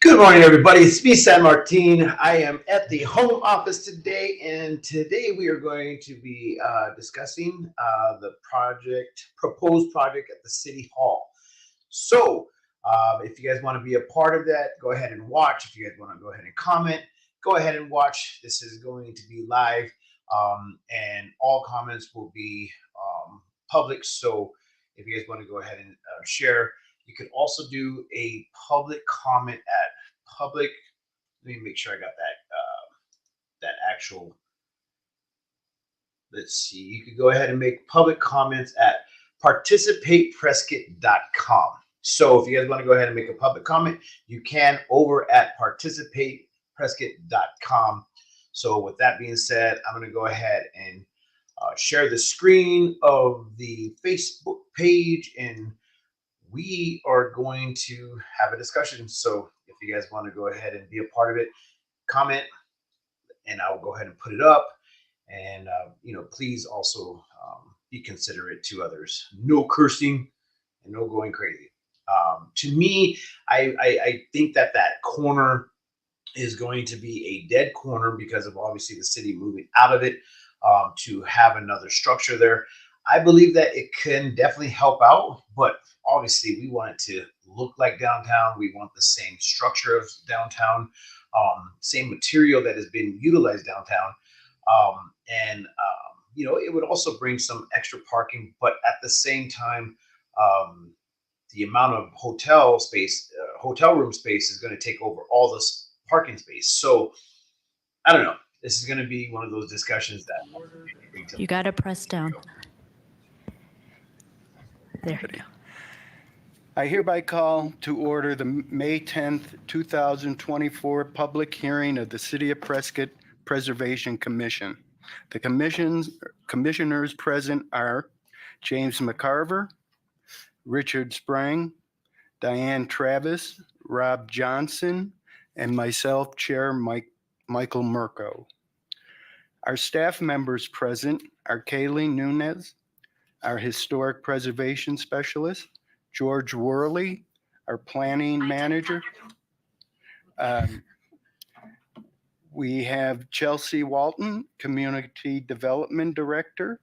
Good morning, everybody. It's me, San Martin. I am at the home office today, and today we are going to be discussing the proposed project at the City Hall. So, if you guys want to be a part of that, go ahead and watch. If you guys want to go ahead and comment, go ahead and watch. This is going to be live, and all comments will be public. So, if you guys want to go ahead and share, you can also do a public comment at public. Let me make sure I got that actual. Let's see. You could go ahead and make public comments at participateprescott.com. So if you guys want to go ahead and make a public comment, you can over at participateprescott.com. So with that being said, I'm going to go ahead and share the screen of the Facebook page, and we are going to have a discussion. So if you guys want to go ahead and be a part of it, comment, and I'll go ahead and put it up. And please also be considerate to others. No cursing and no going crazy. To me, I think that corner is going to be a dead corner because of obviously the city moving out of it to have another structure there. I believe that it can definitely help out, but obviously we want it to look like downtown. We want the same structure of downtown, same material that has been utilized downtown. It would also bring some extra parking, but at the same time, the amount of hotel room space is going to take over all this parking space. So I don't know. This is going to be one of those discussions that you got to press down. There we go. I hereby call to order the May 10th, 2024 public hearing of the City of Prescott Preservation Commission. The commissioners present are James McCarver, Richard Sprang, Diane Travis, Rob Johnson, and myself, Chair Michael Mirko. Our staff members present are Kaylee Nunez, our Historic Preservation Specialist, George Worley, our Planning Manager. We have Chelsea Walton, Community Development Director.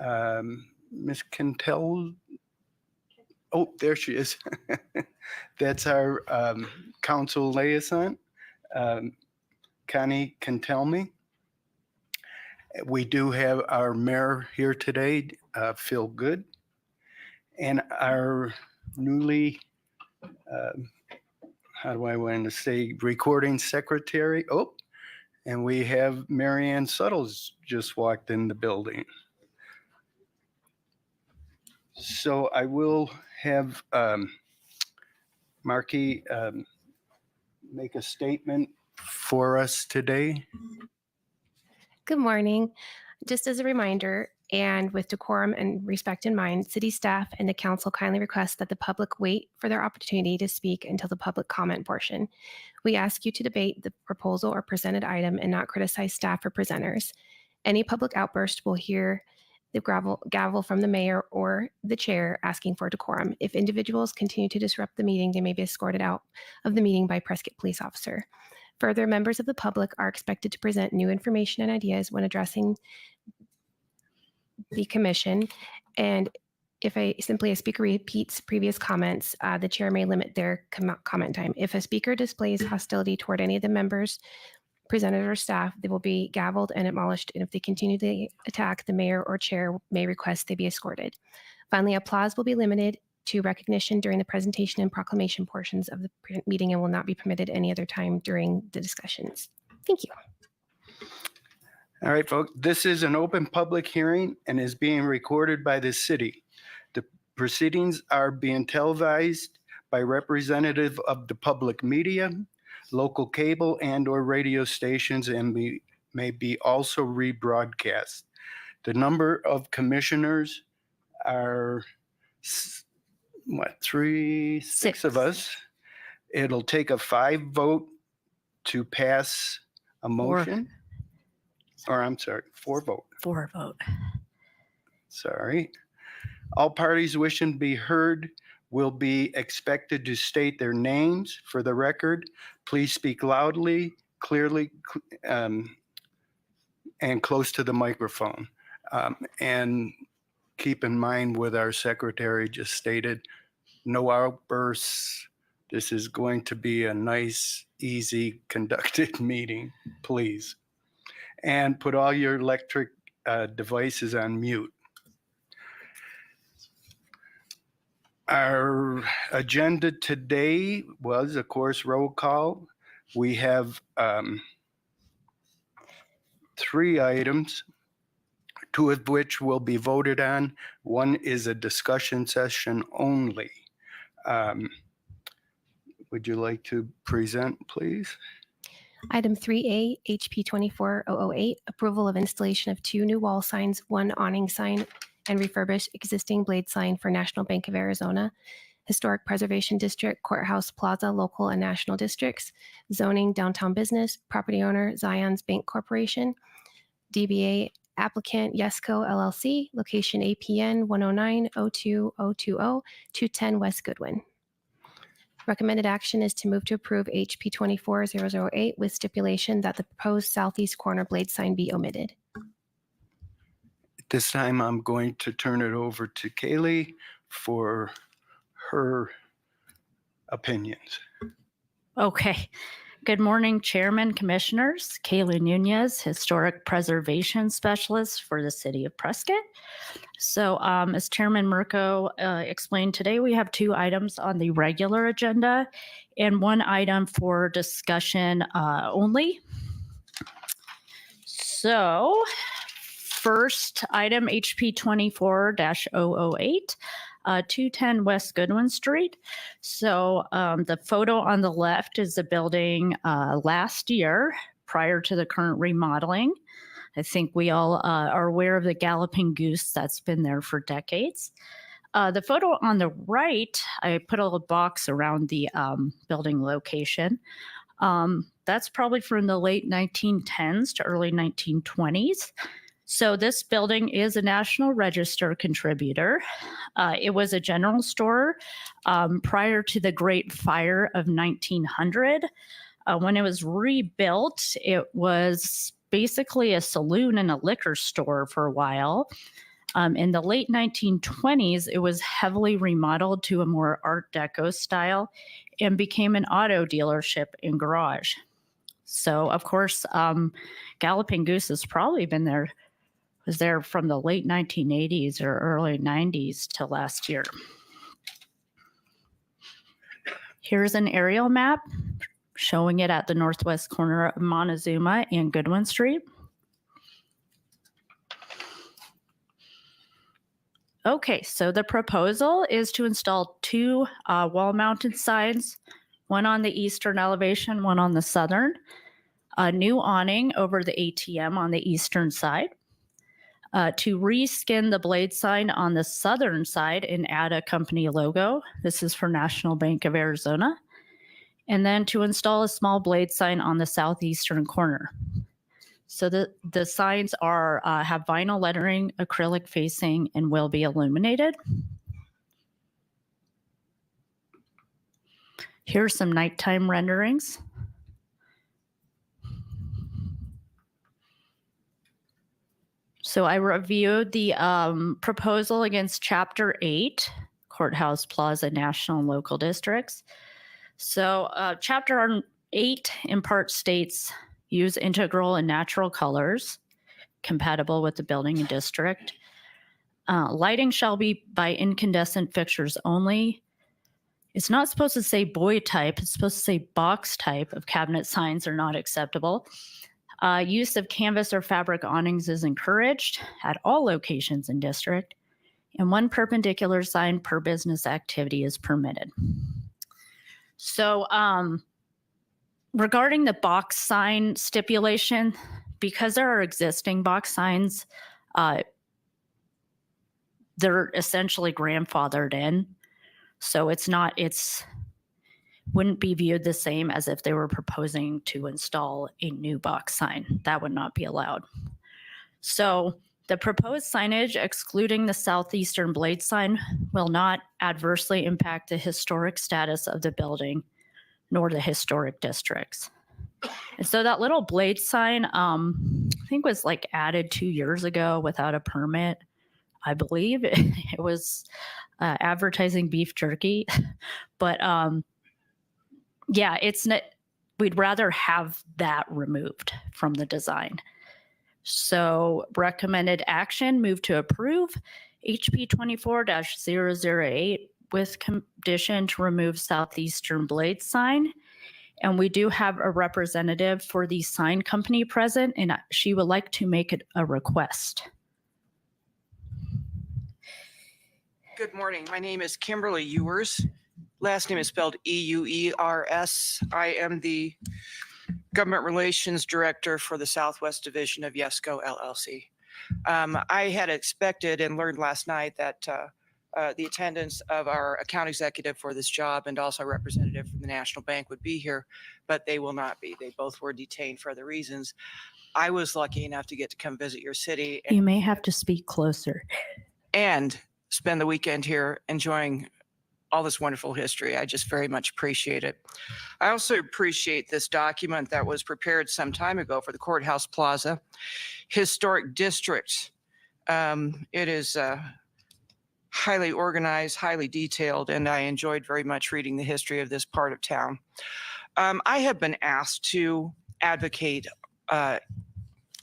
Ms. Cantel, oh, there she is. That's our council liaison, Connie Cantelme. We do have our mayor here today, Phil Good, and our newly, recording secretary. Oh, and we have Marianne Suttles just walked in the building. So I will have Marky make a statement for us today. Good morning. Just as a reminder, and with decorum and respect in mind, city staff and the council kindly request that the public wait for their opportunity to speak until the public comment portion. We ask you to debate the proposal or presented item and not criticize staff or presenters. Any public outburst will hear the gavel from the mayor or the chair asking for decorum. If individuals continue to disrupt the meeting, they may be escorted out of the meeting by Prescott police officer. Further, members of the public are expected to present new information and ideas when addressing the commission. And if a speaker repeats previous comments, the chair may limit their comment time. If a speaker displays hostility toward any of the members, presenters, or staff, they will be gavelled and admonished. And if they continue to attack, the mayor or chair may request they be escorted. Finally, applause will be limited to recognition during the presentation and proclamation portions of the meeting and will not be permitted any other time during the discussions. Thank you. All right, folks, this is an open public hearing and is being recorded by the city. The proceedings are being televised by representative of the public media, local cable and or radio stations, and may be also rebroadcast. The number of commissioners are six of us. It'll take a 5-vote to pass a motion. Or I'm sorry, 4-vote. 4-vote. Sorry. All parties wishing to be heard will be expected to state their names for the record. Please speak loudly, clearly, and close to the microphone. And keep in mind what our secretary just stated, no outbursts. This is going to be a nice, easy conducted meeting, please. And put all your electric devices on mute. Our agenda today was, of course, roll call. We have 3 items, 2 of which will be voted on. One is a discussion session only. Would you like to present, please? Item 3A, HP 24008, approval of installation of 2 new wall signs, 1 awning sign, and refurbish existing blade sign for National Bank of Arizona, Historic Preservation District, Courthouse Plaza, local and national districts, zoning, downtown business, property owner, Zion's Bank Corporation, DBA applicant, Yesco LLC, location APN 109-02020, 210 West Goodwin. Recommended action is to move to approve HP 24008 with stipulation that the proposed southeast corner blade sign be omitted. This time I'm going to turn it over to Kaylee for her opinions. Okay. Good morning, Chairman, Commissioners. Kaylee Nunez, Historic Preservation Specialist for the City of Prescott. So as Chairman Mirko explained today, we have 2 items on the regular agenda and 1 item for discussion only. So first item, HP 24-008. 210 West Goodwin Street. So the photo on the left is the building last year prior to the current remodeling. I think we all are aware of the Galloping Goose that's been there for decades. The photo on the right, I put a little box around the building location. That's probably from the late 1910s to early 1920s. So this building is a National Register contributor. It was a general store prior to the Great Fire of 1900. When it was rebuilt, it was basically a saloon and a liquor store for a while. In the late 1920s, it was heavily remodeled to a more Art Deco style and became an auto dealership and garage. So, of course, Galloping Goose has probably been there, was there from the late 1980s or early 90s to last year. Here's an aerial map showing it at the northwest corner of Montezuma and Goodwin Street. Okay, so the proposal is to install 2 wall-mounted signs, one on the eastern elevation, one on the southern. A new awning over the ATM on the eastern side. To reskin the blade sign on the southern side and add a company logo. This is for National Bank of Arizona. And then to install a small blade sign on the southeastern corner. So the signs are have vinyl lettering, acrylic facing, and will be illuminated. Here's some nighttime renderings. So I reviewed the proposal against Chapter 8, Courthouse Plaza National and Local Districts. So Chapter 8 in part states, use integral and natural colors compatible with the building and district. Lighting shall be by incandescent fixtures only. It's not supposed to say boy type. It's supposed to say box type of cabinet signs are not acceptable. Use of canvas or fabric awnings is encouraged at all locations in district, and 1 perpendicular sign per business activity is permitted. So regarding the box sign stipulation, because there are existing box signs, they're essentially grandfathered in. So wouldn't be viewed the same as if they were proposing to install a new box sign. That would not be allowed. So The proposed signage excluding the southeastern blade sign will not adversely impact the historic status of the building nor the historic districts. And so that little blade sign, I think was like added 2 years ago without a permit. I believe it was advertising beef jerky, but yeah, it's not, we'd rather have that removed from the design. So recommended action, move to approve HP 24-008 with condition to remove southeastern blade sign. And we do have a representative for the sign company present, and she would like to make it a request. Good morning. My name is Kimberly Ewers. Last name is spelled E-U-E-R-S. I am the Government Relations Director for the Southwest Division of YESCO LLC. I had expected and learned last night that the attendance of our account executive for this job and also a representative from the National Bank would be here, but they will not be. They both were detained for other reasons. I was lucky enough to get to come visit your city. You may have to speak closer. And spend the weekend here enjoying all this wonderful history. I just very much appreciate it. I also appreciate this document that was prepared some time ago for the Courthouse Plaza Historic District. It is highly organized, highly detailed, and I enjoyed very much reading the history of this part of town. I have been asked to advocate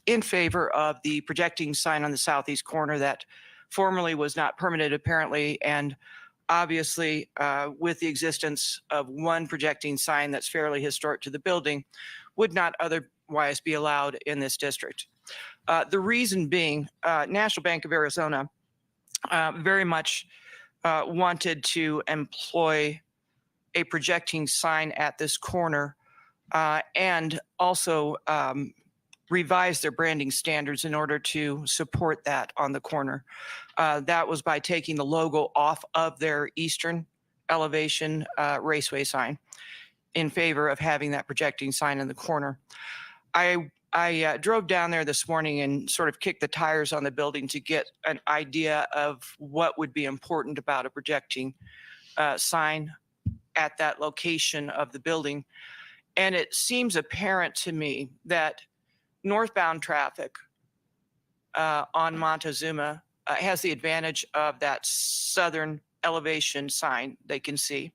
in favor of the projecting sign on the southeast corner that formerly was not permitted apparently, and obviously with the existence of one projecting sign that's fairly historic to the building would not otherwise be allowed in this district. The reason being, National Bank of Arizona very much wanted to employ a projecting sign at this corner and also revise their branding standards in order to support that on the corner. That was by taking the logo off of their eastern elevation raceway sign in favor of having that projecting sign in the corner. I drove down there this morning and sort of kicked the tires on the building to get an idea of what would be important about a projecting sign at that location of the building. And it seems apparent to me that northbound traffic on Montezuma has the advantage of that southern elevation sign they can see.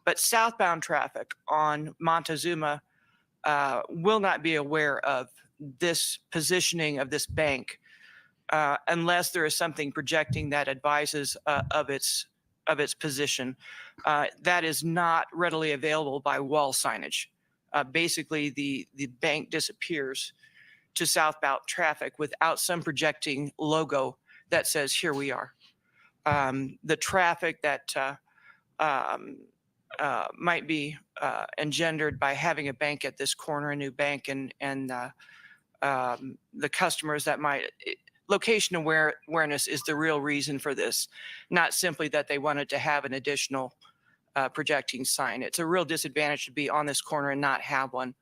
But southbound traffic on Montezuma will not be aware of this positioning of this bank unless there is something projecting that advises of its position. That is not readily available by wall signage. Basically, the bank disappears to southbound traffic without some projecting logo that says, here we are. The traffic that might be engendered by having a bank at this corner, a new bank, and the customers that might, location awareness is the real reason for this, not simply that they wanted to have an additional projecting sign. It's a real disadvantage to be on this corner and not have one.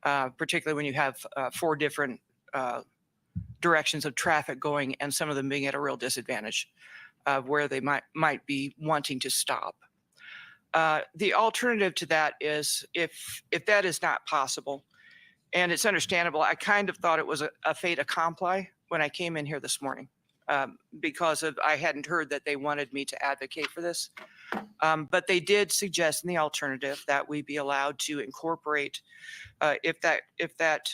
Particularly when you have 4 different directions of traffic going and some of them being at a real disadvantage of where they might be wanting to stop. The alternative to that is if that is not possible, and it's understandable, I kind of thought it was a fait accompli when I came in here this morning because I hadn't heard that they wanted me to advocate for this. But they did suggest in the alternative that we be allowed to incorporate, if that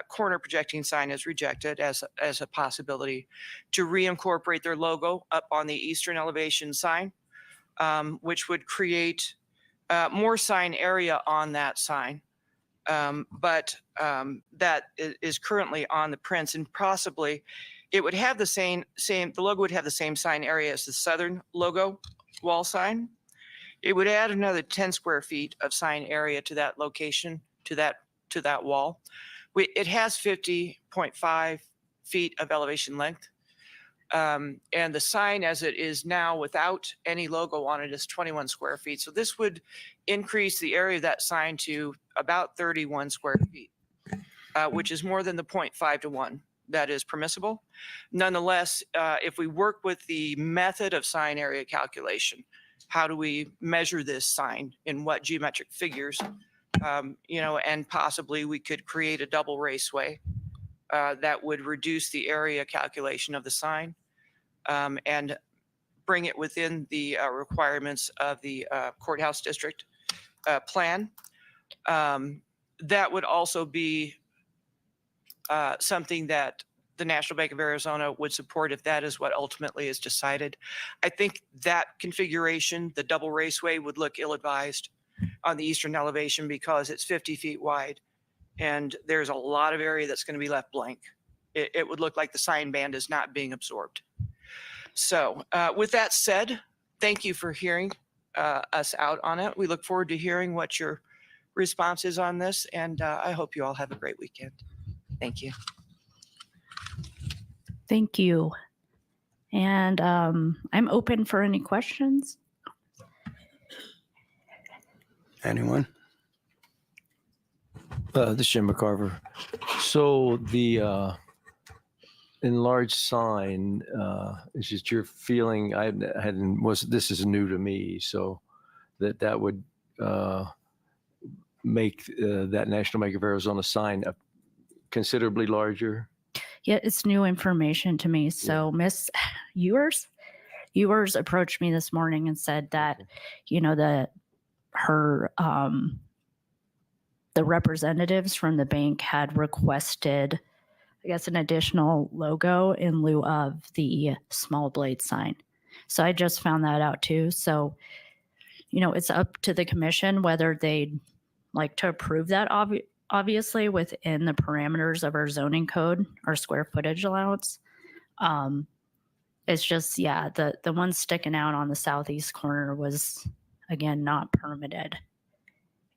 corner projecting sign is rejected as a possibility, to reincorporate their logo up on the eastern elevation sign, which would create more sign area on that sign. But that is currently on the prints, and possibly it would have the same, the logo would have the same sign area as the southern logo wall sign. It would add another 10 square feet of sign area to that location, to that wall. It has 50.5 feet of elevation length. And the sign as it is now without any logo on it is 21 square feet. So this would increase the area of that sign to about 31 square feet, which is more than the 0.5 to 1 that is permissible. Nonetheless, if we work with the method of sign area calculation, how do we measure this sign in what geometric figures? And possibly we could create a double raceway that would reduce the area calculation of the sign and bring it within the requirements of the Courthouse District plan. That would also be something that the National Bank of Arizona would support if that is what ultimately is decided. I think that configuration, the double raceway, would look ill-advised on the eastern elevation because it's 50 feet wide and there's a lot of area that's going to be left blank. It would look like the sign band is not being absorbed. So with that said, thank you for hearing us out on it. We look forward to hearing what your response is on this, and I hope you all have a great weekend. Thank you. Thank you. And I'm open for any questions. Anyone? This is Jim McCarver. So the enlarged sign is just your feeling. This is new to me, so that would make that National Bank of Arizona sign considerably larger. Yeah, it's new information to me. So Miss Ewers approached me this morning and said that, the representatives from the bank had requested, I guess, an additional logo in lieu of the small blade sign. So I just found that out too. So, it's up to the commission whether they'd like to approve that, obviously within the parameters of our zoning code, our square footage allowance. It's just, the one sticking out on the southeast corner was, again, not permitted.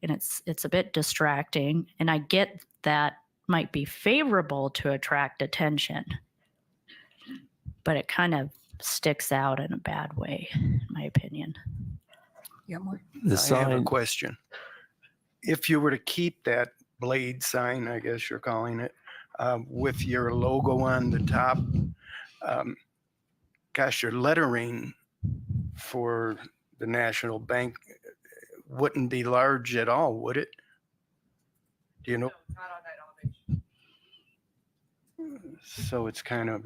And it's a bit distracting. And I get that might be favorable to attract attention, but it kind of sticks out in a bad way, in my opinion. I have a question. If you were to keep that blade sign, I guess you're calling it, with your logo on the top, your lettering for the National Bank wouldn't be large at all, would it? Do you know? No, not on that elevation. So it's kind of,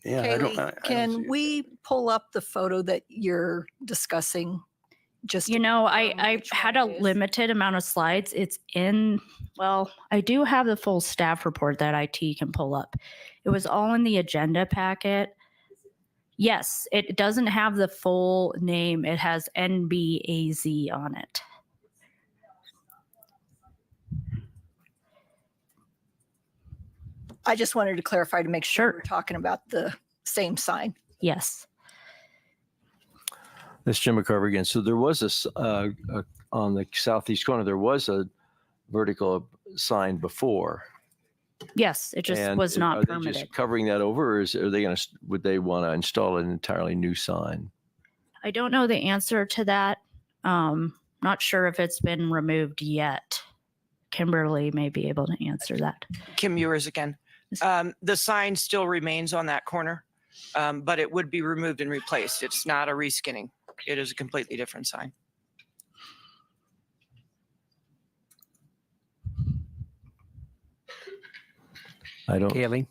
Kaylee, can we pull up the photo that you're discussing? Just I which had one a it is? limited amount of slides. I do have the full staff report that IT can pull up. It was all in the agenda packet. Yes, it doesn't have the full name. It has NBAZ on it. I just wanted to clarify to make sure Sure. we're talking about the same sign. Yes. This is Jim McCarver again. So there was on the southeast corner, there was a vertical sign before. Yes, it just And was are not they permitted. just covering that over, or would they want to install an entirely new sign? I don't know the answer to that. Not sure if it's been removed yet. Kimberly may be able to answer that. Kim Ewers again. The sign still remains on that corner, but it would be removed and replaced. It's not a reskinning. It is a completely different sign. I don't. Kaylee?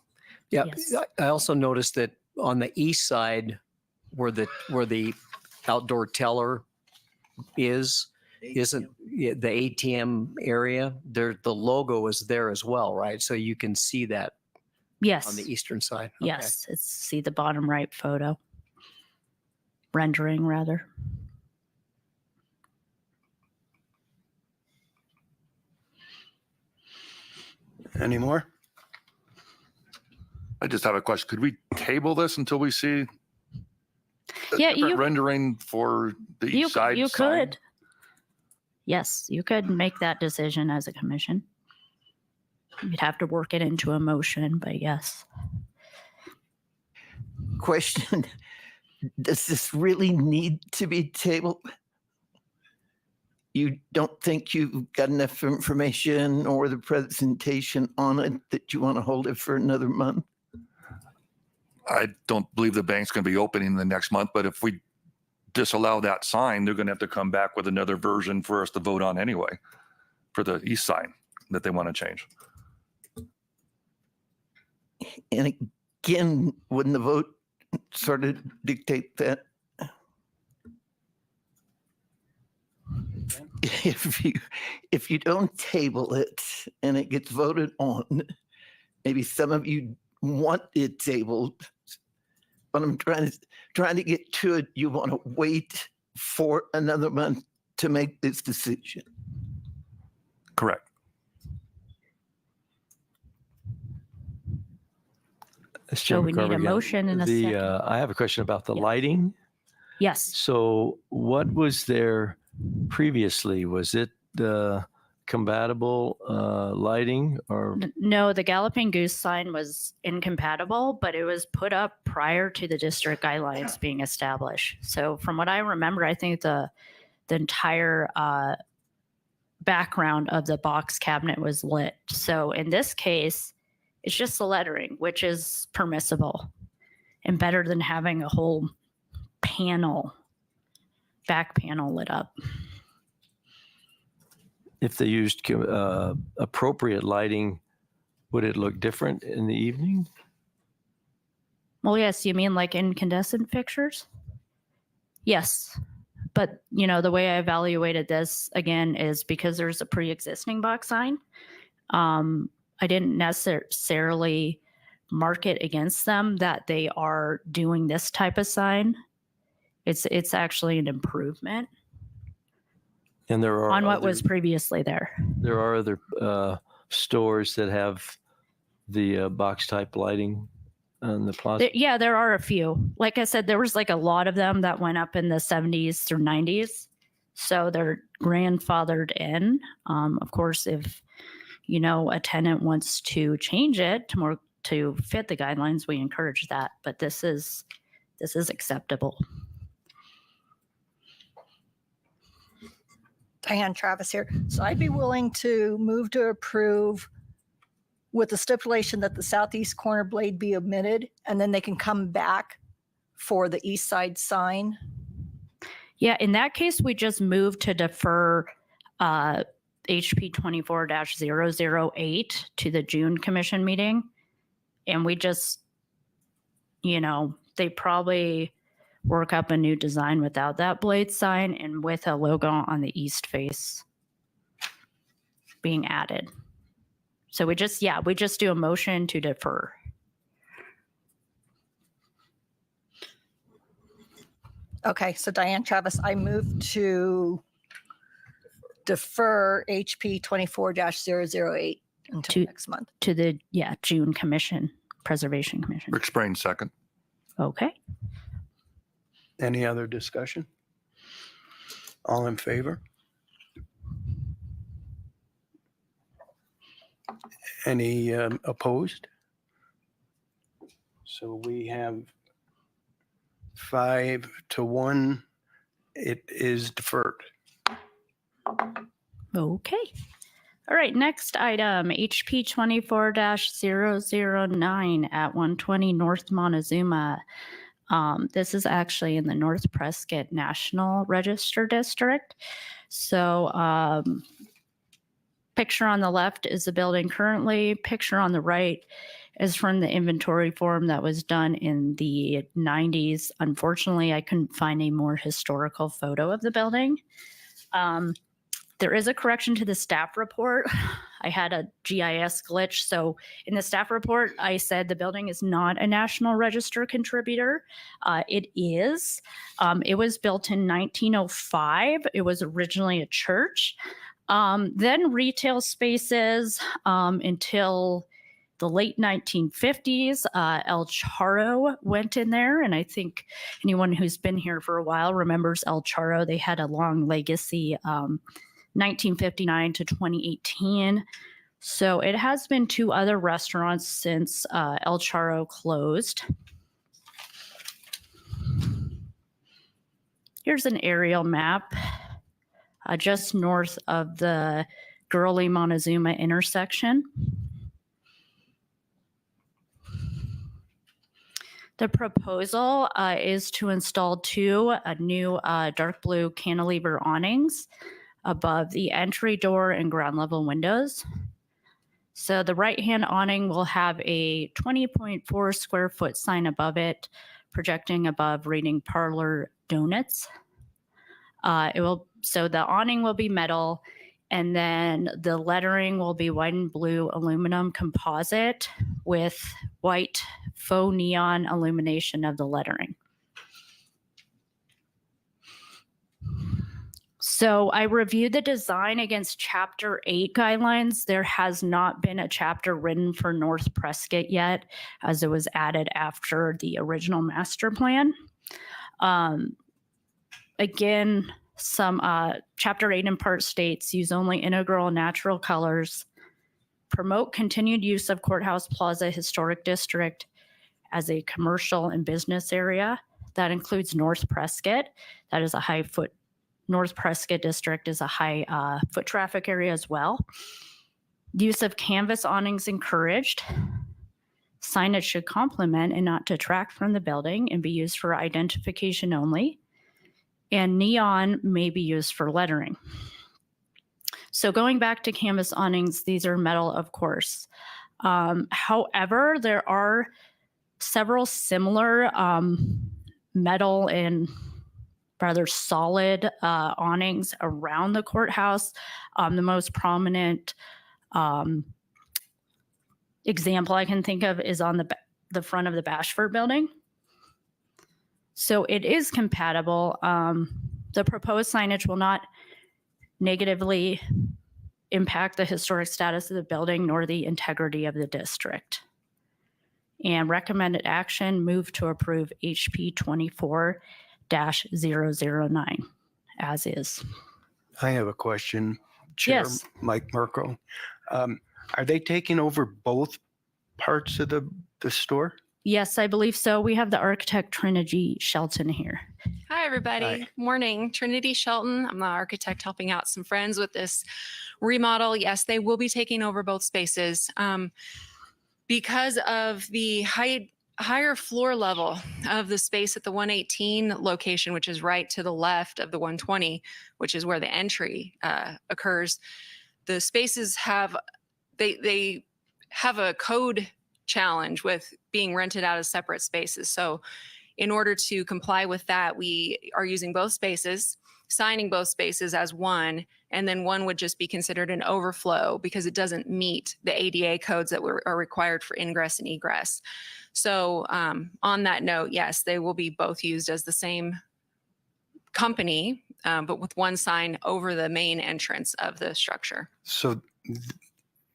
Yeah, Yes. I also noticed that on the east side where the outdoor teller isn't the ATM area, there, the logo is there as well, right? So you can see that Yes. on the eastern side. Okay. Yes. See the bottom right photo. Rendering, rather. any more? I just have a question. Could we table this until we see a Yeah, different you rendering for the you, east side you sign? could. Yes, you could make that decision as a commission. You'd have to work it into a motion, but yes. Question. Does this really need to be tabled? you don't think you've got enough information or the presentation on it that you want to hold it for another month? I don't believe the bank's going to be opening the next month, but if we disallow that sign, they're going to have to come back with another version for us to vote on anyway, for the east sign that they want to change. And again, wouldn't the vote sort of dictate that? If you don't table it and it gets voted on, maybe some of you want it tabled, but I'm trying to get to it. You want to wait for another month to make this decision. Correct. So we need a motion and a second. I have a question about the lighting. Yes. So what was there previously? Was it compatible lighting or? No, the Galloping Goose sign was incompatible, but it was put up prior to the district guidelines being established. So from what I remember, I think the entire background of the box cabinet was lit. So in this case, it's just the lettering, which is permissible and better than having a whole back panel lit up. If they used appropriate lighting, would it look different in the evening? Well, yes. You mean like incandescent fixtures? Yes. But, the way I evaluated this, again, is because there's a pre-existing box sign. I didn't necessarily mark it against them that they are doing this type of sign. It's actually an improvement. And there are on what was previously there. There are other stores that have the box type lighting on the plaza. Yeah, there are a few. Like I said, there was like a lot of them that went up in the 70s through 90s. So they're grandfathered in. Of course, if a tenant wants to change it to fit the guidelines, we encourage that. But this is acceptable. Diane Travis here. So I'd be willing to move to approve with the stipulation that the southeast corner blade be omitted, and then they can come back for the east side sign. Yeah, in that case, we just move to defer HP 24-008 to the June commission meeting. And we just, they probably work up a new design without that blade sign and with a logo on the east face being added. So we just do a motion to defer. Okay, so Diane Travis, I move to defer HP 24-008 until next month. To the June commission, Preservation Commission. Rick Sprain, second. Okay. Any other discussion? All in favor? Any opposed? So we have 5-1. It is deferred. Okay. All right. Next item, HP 24-009 at 120 North Montezuma. This is actually in the North Prescott National Register District. So picture on the left is the building currently. Picture on the right is from the inventory form that was done in the 90s. Unfortunately, I couldn't find a more historical photo of the building. There is a correction to the staff report. I had a GIS glitch. So in the staff report, I said the building is not a National Register contributor. It is. It was built in 1905. It was originally a church. Then retail spaces until the late 1950s. El Charro went in there. And I think anyone who's been here for a while remembers El Charro. They had a long legacy, 1959 to 2018. So it has been two other restaurants since El Charro closed. Here's an aerial map just north of the Gurley Montezuma intersection. The proposal is to install two new dark blue cantilever awnings above the entry door and ground level windows. So the right-hand awning will have a 20.4 square foot sign above it, projecting above reading Parlor Donuts. So the awning will be metal, and then the lettering will be white and blue aluminum composite with white faux neon illumination of the lettering. So I reviewed the design against Chapter 8 guidelines. There has not been a chapter written for North Prescott yet, as it was added after the original master plan. Again, some Chapter 8 in part states use only integral natural colors, promote continued use of Courthouse Plaza Historic District as a commercial and business area. That includes North Prescott. That is a high foot. North Prescott District is a high foot traffic area as well. Use of canvas awnings encouraged. Signage should complement and not detract from the building and be used for identification only. And neon may be used for lettering. So going back to canvas awnings, these are metal, of course. However, there are several similar metal and rather solid awnings around the courthouse. The most prominent example I can think of is on the front of the Bashford building. So it is compatible. The proposed signage will not negatively impact the historic status of the building nor the integrity of the district. And recommended action, move to approve HP 24-009 as is. I have a question, Chair Yes. Mike Merkel. Are they taking over both parts of the store? Yes, I believe so. We have the architect Trinity Shelton here. Hi, everybody. Hi. Morning. Trinity Shelton. I'm the architect helping out some friends with this remodel. Yes, they will be taking over both spaces. Because of the higher floor level of the space at the 118 location, which is right to the left of the 120, which is where the entry occurs, the spaces have, they have a code challenge with being rented out as separate spaces. So in order to comply with that, we are using both spaces, signing both spaces as one, and then one would just be considered an overflow because it doesn't meet the ADA codes that are required for ingress and egress. So on that note, yes, they will be both used as the same company, but with one sign over the main entrance of the structure. So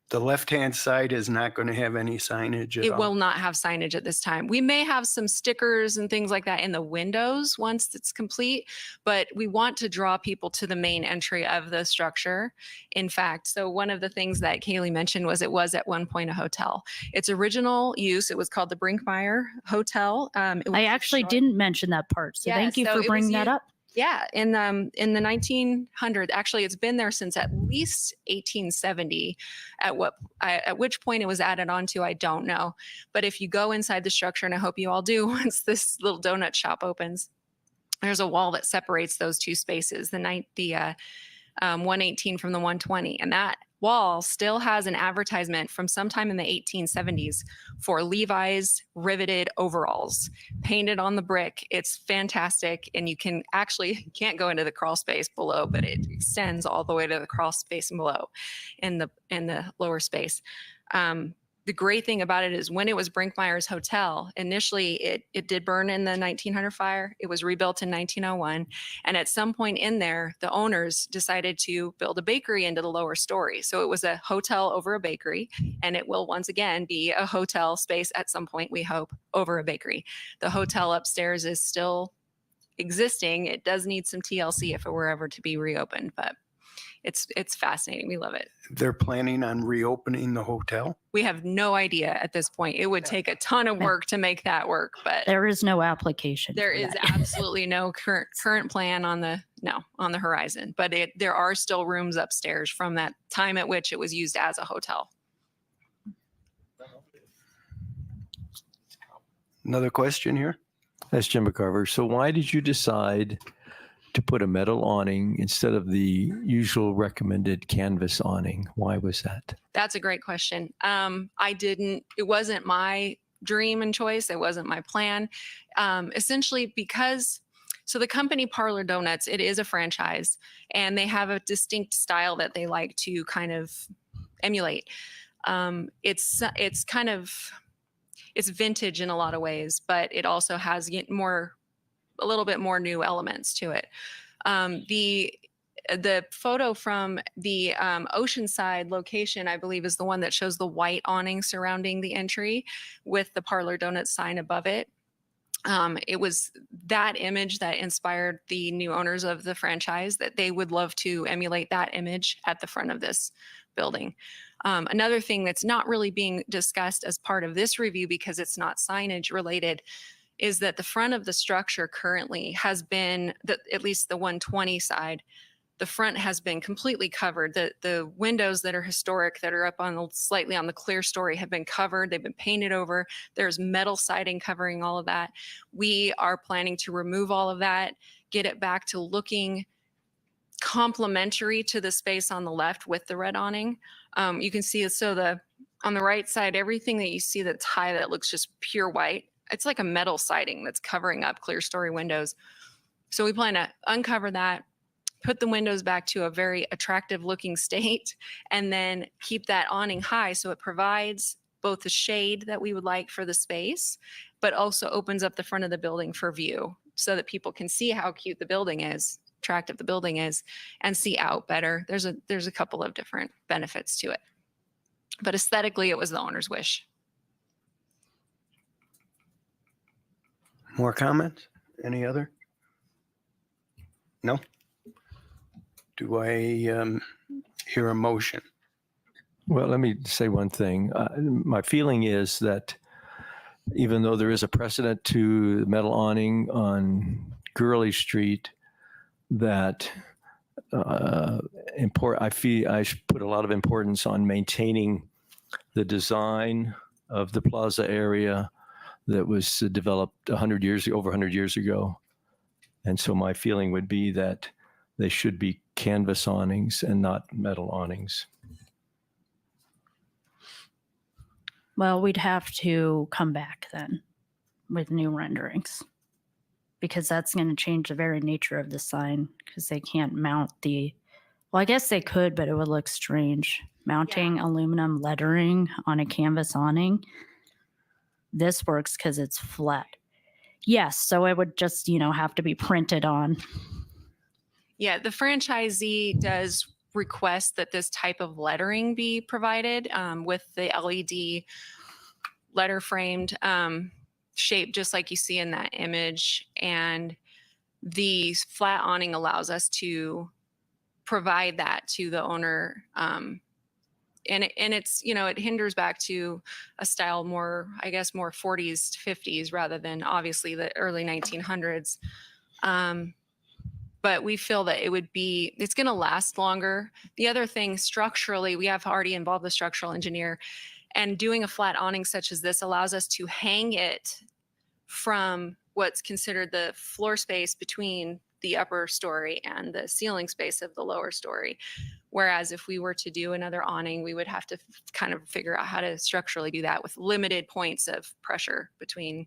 the left-hand side is not going to have any signage at It all? will not have signage at this time. We may have some stickers and things like that in the windows once it's complete, but we want to draw people to the main entry of the structure. In fact, so one of the things that Kaylee mentioned was it was at one point a hotel. Its original use, it was called the Brinkmeyer Hotel. I actually didn't mention that part, so Yeah, thank you so for it was bringing that used- up. Yeah, in the 1900s, actually, it's been there since at least 1870. At which point it was added onto, I don't know. But if you go inside the structure, and I hope you all do, once this little donut shop opens, there's a wall that separates those two spaces, the 118 from the 120, and that wall still has an advertisement from sometime in the 1870s for Levi's riveted overalls painted on the brick. It's fantastic. And you can't go into the crawl space below, but it extends all the way to the crawl space below in the lower space. The great thing about it is when it was Brinkmeyer's Hotel, initially it did burn in the 1900 fire. It was rebuilt in 1901. And at some point in there, the owners decided to build a bakery into the lower story. So it was a hotel over a bakery, and it will once again be a hotel space at some point, we hope, over a bakery. The hotel upstairs is still existing. It does need some TLC if it were ever to be reopened, but It's fascinating. We love it. They're planning on reopening the hotel? We have no idea at this point. It would take a ton of work to make that work, but There is no application. there for is that. absolutely no current plan on the horizon. But there are still rooms upstairs from that time at which it was used as a hotel. Another question here? That's Jim McCarver. So why did you decide to put a metal awning instead of the usual recommended canvas awning? Why was that? That's a great question. It wasn't my dream and choice. It wasn't my plan. Essentially so the company Parlor Donuts, it is a franchise and they have a distinct style that they like to kind of emulate. It's vintage in a lot of ways, but it also has a little bit more new elements to it. The photo from the Oceanside location, I believe, is the one that shows the white awning surrounding the entry with the Parlor Donuts sign above it. It was that image that inspired the new owners of the franchise, that they would love to emulate that image at the front of this building. Another thing that's not really being discussed as part of this review, because it's not signage related, is that the front of the structure currently has been, at least the 120 side, the front has been completely covered. The windows that are historic, that are up slightly on the clear story, have been covered. They've been painted over. There's metal siding covering all of that. We are planning to remove all of that, get it back to looking complementary to the space on the left with the red awning. You can see on the right side, everything that you see that's high that looks just pure white, it's like a metal siding that's covering up clear story windows. So we plan to uncover that, put the windows back to a very attractive looking state, and then keep that awning high so it provides both the shade that we would like for the space, but also opens up the front of the building for view so that people can see how cute the building is, attractive the building is, and see out better. There's a couple of different benefits to it. But aesthetically, it was the owner's wish. More comments? Any other? No? Do I hear a motion? Well, let me say one thing. My feeling is that even though there is a precedent to metal awning on Gurley Street, that I feel I should put a lot of importance on maintaining the design of the plaza area that was developed over 100 years ago. And so my feeling would be that they should be canvas awnings and not metal awnings. Well, we'd have to come back then with new renderings, because that's going to change the very nature of the sign, because they can't mount well, I guess they could, but it would look strange. Mounting aluminum lettering on a canvas awning. This works because it's flat. Yes, so it would just, have to be printed on. Yeah, the franchisee does request that this type of lettering be provided with the LED letter framed shape, just like you see in that image. And the flat awning allows us to provide that to the owner. And it's, it hinders back to a style more 40s, 50s, rather than obviously the early 1900s. But we feel that it's going to last longer. The other thing, structurally, we have already involved the structural engineer, and doing a flat awning such as this allows us to hang it from what's considered the floor space between the upper story and the ceiling space of the lower story. Whereas if we were to do another awning, we would have to kind of figure out how to structurally do that with limited points of pressure between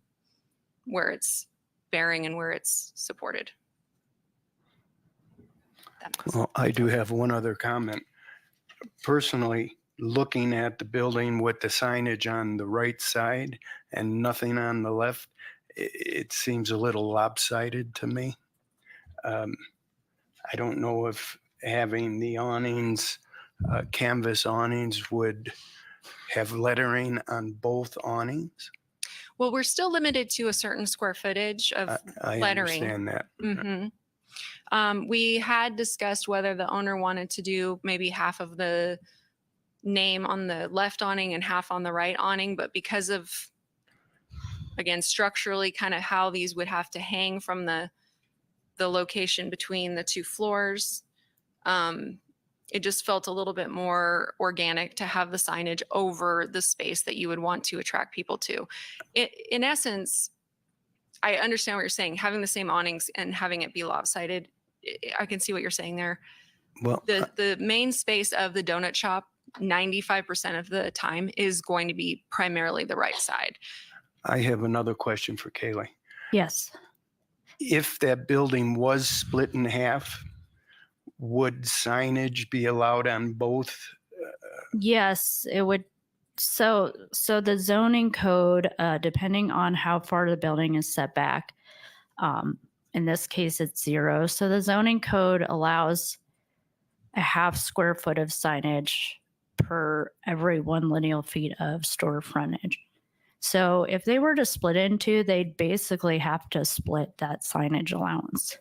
where it's bearing and where it's supported. Well, I do have one other comment. Personally, looking at the building with the signage on the right side and nothing on the left, it seems a little lopsided to me. I don't know if having the awnings, canvas awnings, would have lettering on both awnings. Well, we're still limited to a certain square footage of I lettering. understand that. Mm-hmm. We had discussed whether the owner wanted to do maybe half of the name on the left awning and half on the right awning, but because of, again, structurally kind of how these would have to hang from the location between the two floors, it just felt a little bit more organic to have the signage over the space that you would want to attract people to. In essence, I understand what you're saying. Having the same awnings and having it be lopsided, I can see what you're saying there. Well, The main space of the donut shop, 95% of the time is going to be primarily the right side. I have another question for Kaylee. Yes. If that building was split in half, would signage be allowed on both? Yes, it would. So the zoning code, depending on how far the building is set back, in this case, it's 0. So the zoning code allows a half square foot of signage per every 1 lineal feet of store frontage. So if they were to split into, they'd basically have to split that signage allowance.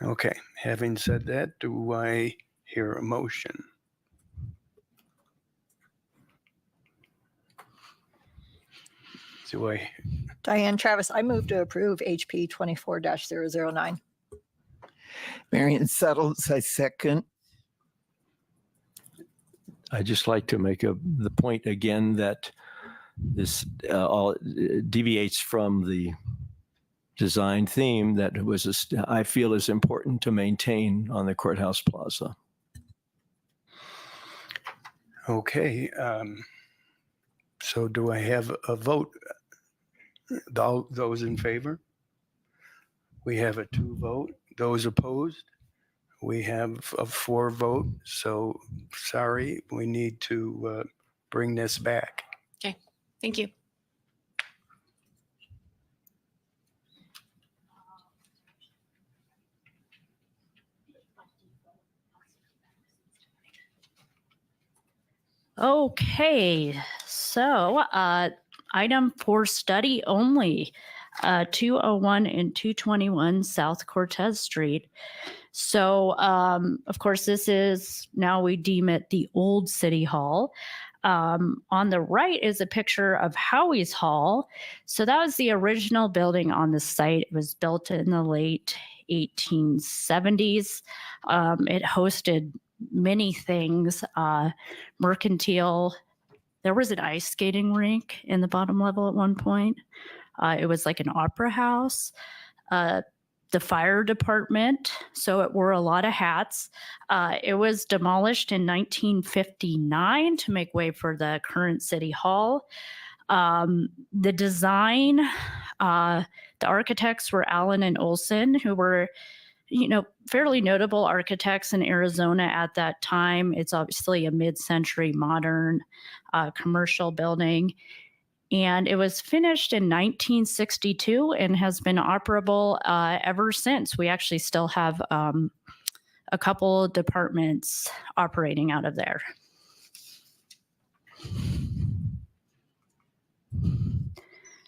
Okay, having said that, do I hear a motion? Do I? Diane Travis, I move to approve HP 24-009. Marion Settles, I second. I just like to make the point again that this all deviates from the design theme that was, I feel, is important to maintain on the Courthouse Plaza. Okay, so do I have a vote? Those in favor? We have a 2 vote. Those opposed? We have a 4 vote. So sorry, we need to bring this back. Okay, thank you. Okay, so item for study only, 201 and 221 South Cortez Street. So, of course, this is, now we deem it the old City Hall. On the right is a picture of Howie's Hall. So that was the original building on the site. It was built in the late 1870s. It hosted many things, mercantile. There was an ice skating rink in the bottom level at one point. It was like an opera house. The fire department, so it wore a lot of hats. It was demolished in 1959 to make way for the current City Hall. The design, the architects were Allen and Olson, who were, fairly notable architects in Arizona at that time. It's obviously a mid-century modern commercial building. And it was finished in 1962 and has been operable ever since. We actually still have a couple departments operating out of there.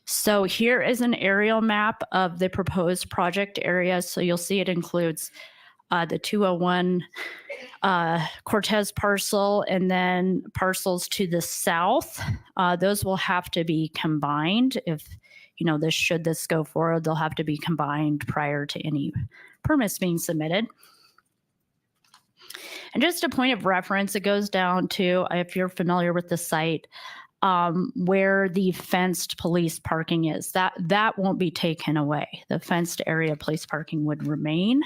So here is an aerial map of the proposed project area. So you'll see it includes the 201 Cortez parcel, and then parcels to the south. Those will have to be combined. If, should this go forward, they'll have to be combined prior to any permits being submitted. And just a point of reference, it goes down to, if you're familiar with the site, where the fenced police parking is. That won't be taken away. The fenced area police parking would remain.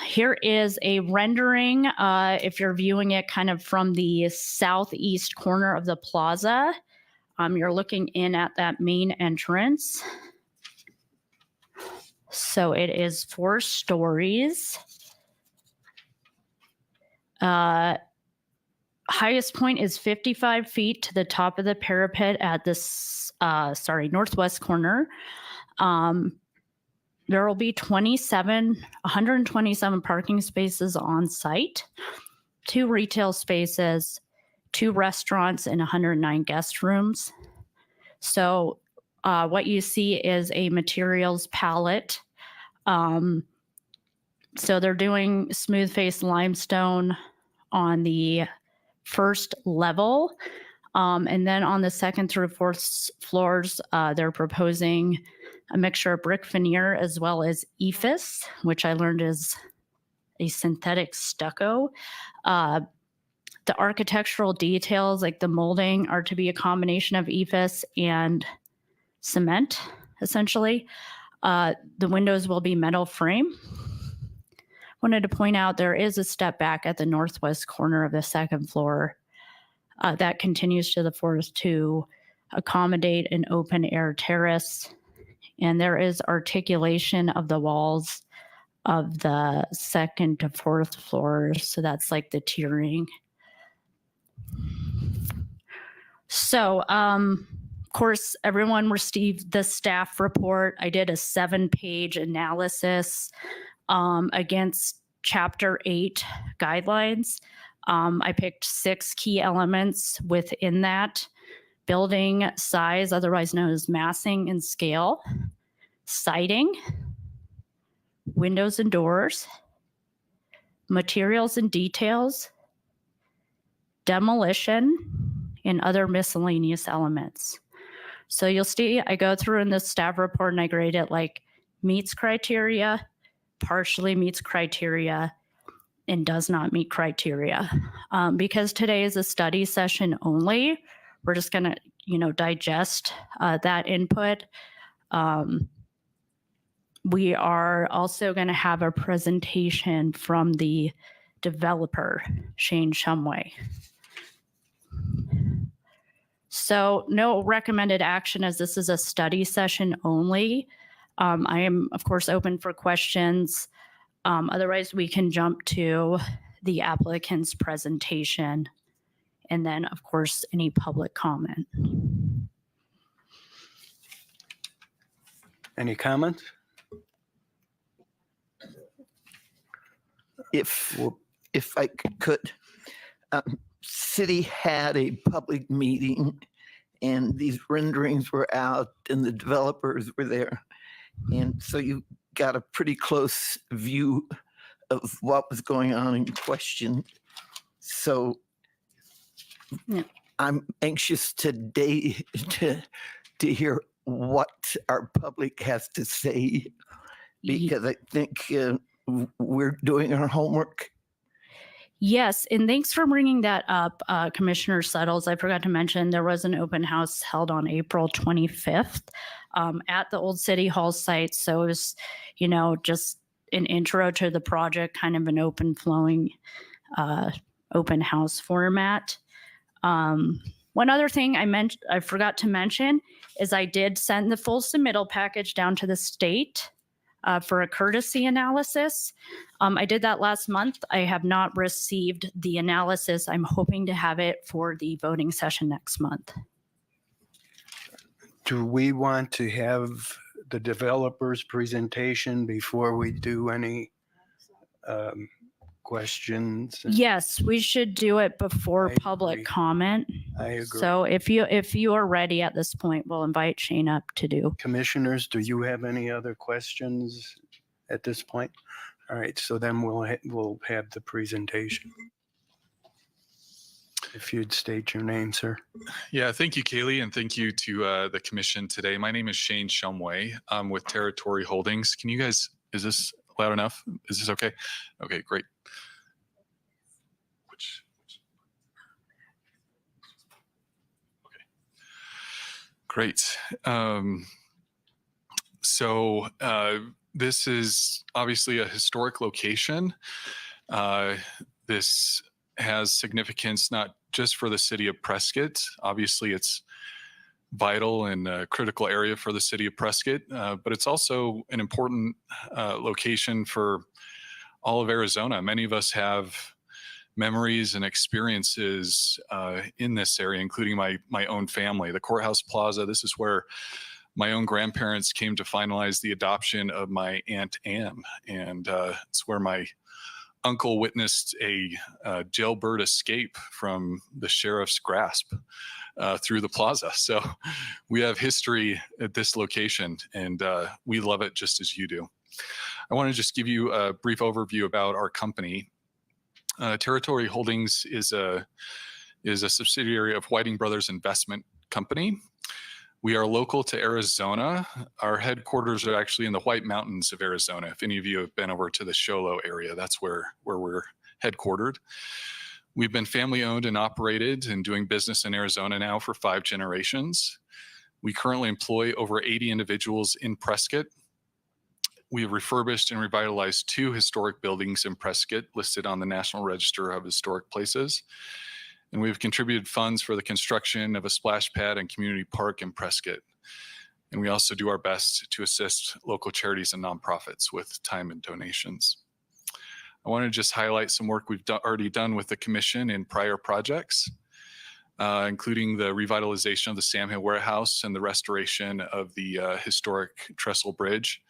Here is a rendering, if you're viewing it kind of from the southeast corner of the plaza. You're looking in at that main entrance. So it is 4 stories. Highest point is 55 feet to the top of the parapet at this, northwest corner. There will be 127 parking spaces on site, 2 retail spaces, 2 restaurants, and 109 guest rooms. So what you see is a materials palette. So they're doing smooth face limestone on the first level. And then on the second through fourth floors, they're proposing a mixture of brick veneer as well as ephes, which I learned is a synthetic stucco. The architectural details, like the molding, are to be a combination of ephes and cement, essentially. The windows will be metal frame. Wanted to point out there is a step back at the northwest corner of the second floor that continues to the fourth to accommodate an open air terrace. And there is articulation of the walls of the second to fourth floors. So that's like the tiering. So, of course, everyone received the staff report. I did a 7-page analysis against Chapter 8 guidelines. I picked 6 key elements within that: building size, otherwise known as massing and scale, siding, windows and doors, materials and details, demolition, and other miscellaneous elements. So you'll see I go through in the staff report and I grade it like meets criteria, partially meets criteria, and does not meet criteria. Because today is a study session only, we're just gonna, digest that input. We are also gonna have a presentation from the developer, Shane Shumway. So no recommended action, as this is a study session only. I am, of course, open for questions. Otherwise, we can jump to the applicant's presentation and then, of course, any public comment. Any comments? If I could, city had a public meeting and these renderings were out and the developers were there. And so you got a pretty close view of what was going on in question. So Yeah. I'm anxious today to hear what our public has to say, because I think we're doing our homework. Yes, and thanks for bringing that up, Commissioner Suttles. I forgot to mention there was an open house held on April 25th at the Old City Hall site. So it was, just an intro to the project, kind of an open flowing open house format. One other thing I forgot to mention is I did send the full submittal package down to the state for a courtesy analysis. I did that last month. I have not received the analysis. I'm hoping to have it for the voting session next month. Do we want to have the developer's presentation before we do any questions? Yes, we should do it before I public agree. comment. I agree. So if you are ready at this point, we'll invite Shane up to do. Commissioners, do you have any other questions at this point? All right, so then we'll have the presentation. If you'd state your name, sir. Yeah, thank you, Kaylee, and thank you to the commission today. My name is Shane Shumway. I'm with Territory Holdings. Can you guys, is this loud enough? Is this okay? Okay, great. Okay, great. So this is obviously a historic location. This has significance not just for the city of Prescott. Obviously, it's vital and a critical area for the city of Prescott, but it's also an important location for all of Arizona. Many of us have memories and experiences in this area, including my own family. The Courthouse Plaza, this is where my own grandparents came to finalize the adoption of my Aunt Anne, and it's where my uncle witnessed a jailbird escape from the sheriff's grasp through the plaza. So we have history at this location, and we love it just as you do. I want to just give you a brief overview about our company. Territory Holdings is a subsidiary of Whiting Brothers Investment Company. We are local to Arizona. Our headquarters are actually in the White Mountains of Arizona. If any of you have been over to the Sholo area, that's where we're headquartered. We've been family owned and operated and doing business in Arizona now for 5 generations. We currently employ over 80 individuals in Prescott. We have refurbished and revitalized 2 historic buildings in Prescott listed on the National Register of Historic Places. And we've contributed funds for the construction of a splash pad and community park in Prescott. And we also do our best to assist local charities and nonprofits with time and donations. I want to just highlight some work we've already done with the commission in prior projects, including the revitalization of the Sam Hill Warehouse and the restoration of the historic Trestle Bridge.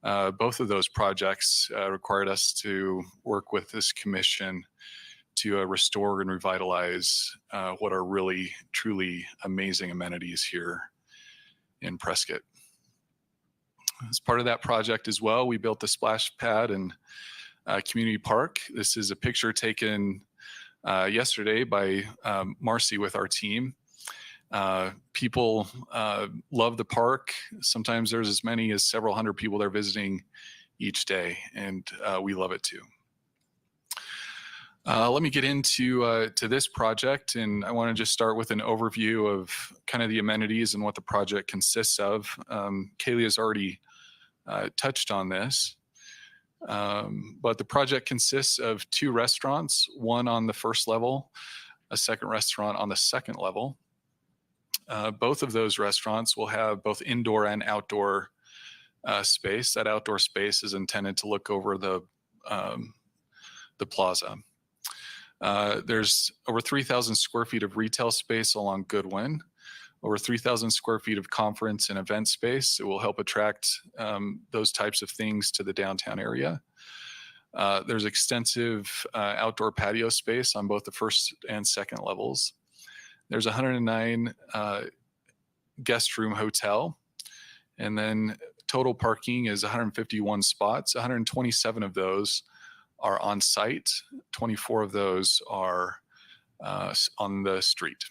Both of those projects required us to work with this commission to restore and revitalize what are really, truly amazing amenities here in Prescott. As part of that project as well, we built the splash pad and community park. This is a picture taken yesterday by Marcy with our team. People love the park. Sometimes there's as many as several hundred people there visiting each day, and we love it too. Let me get into to this project, and I want to just start with an overview of kind of the amenities and what the project consists of. Kaylee has already touched on this, but the project consists of 2 restaurants, one on the first level, a second restaurant on the second level. Both of those restaurants will have both indoor and outdoor space. That outdoor space is intended to look over the plaza. There's over 3,000 square feet of retail space along Goodwin, over 3,000 square feet of conference and event space. It will help attract those types of things to the downtown area. There's extensive outdoor patio space on both the first and second levels. There's 109 guest room hotel, and then total parking is 151 spots. 127 of those are on site. 24 of those are on the street.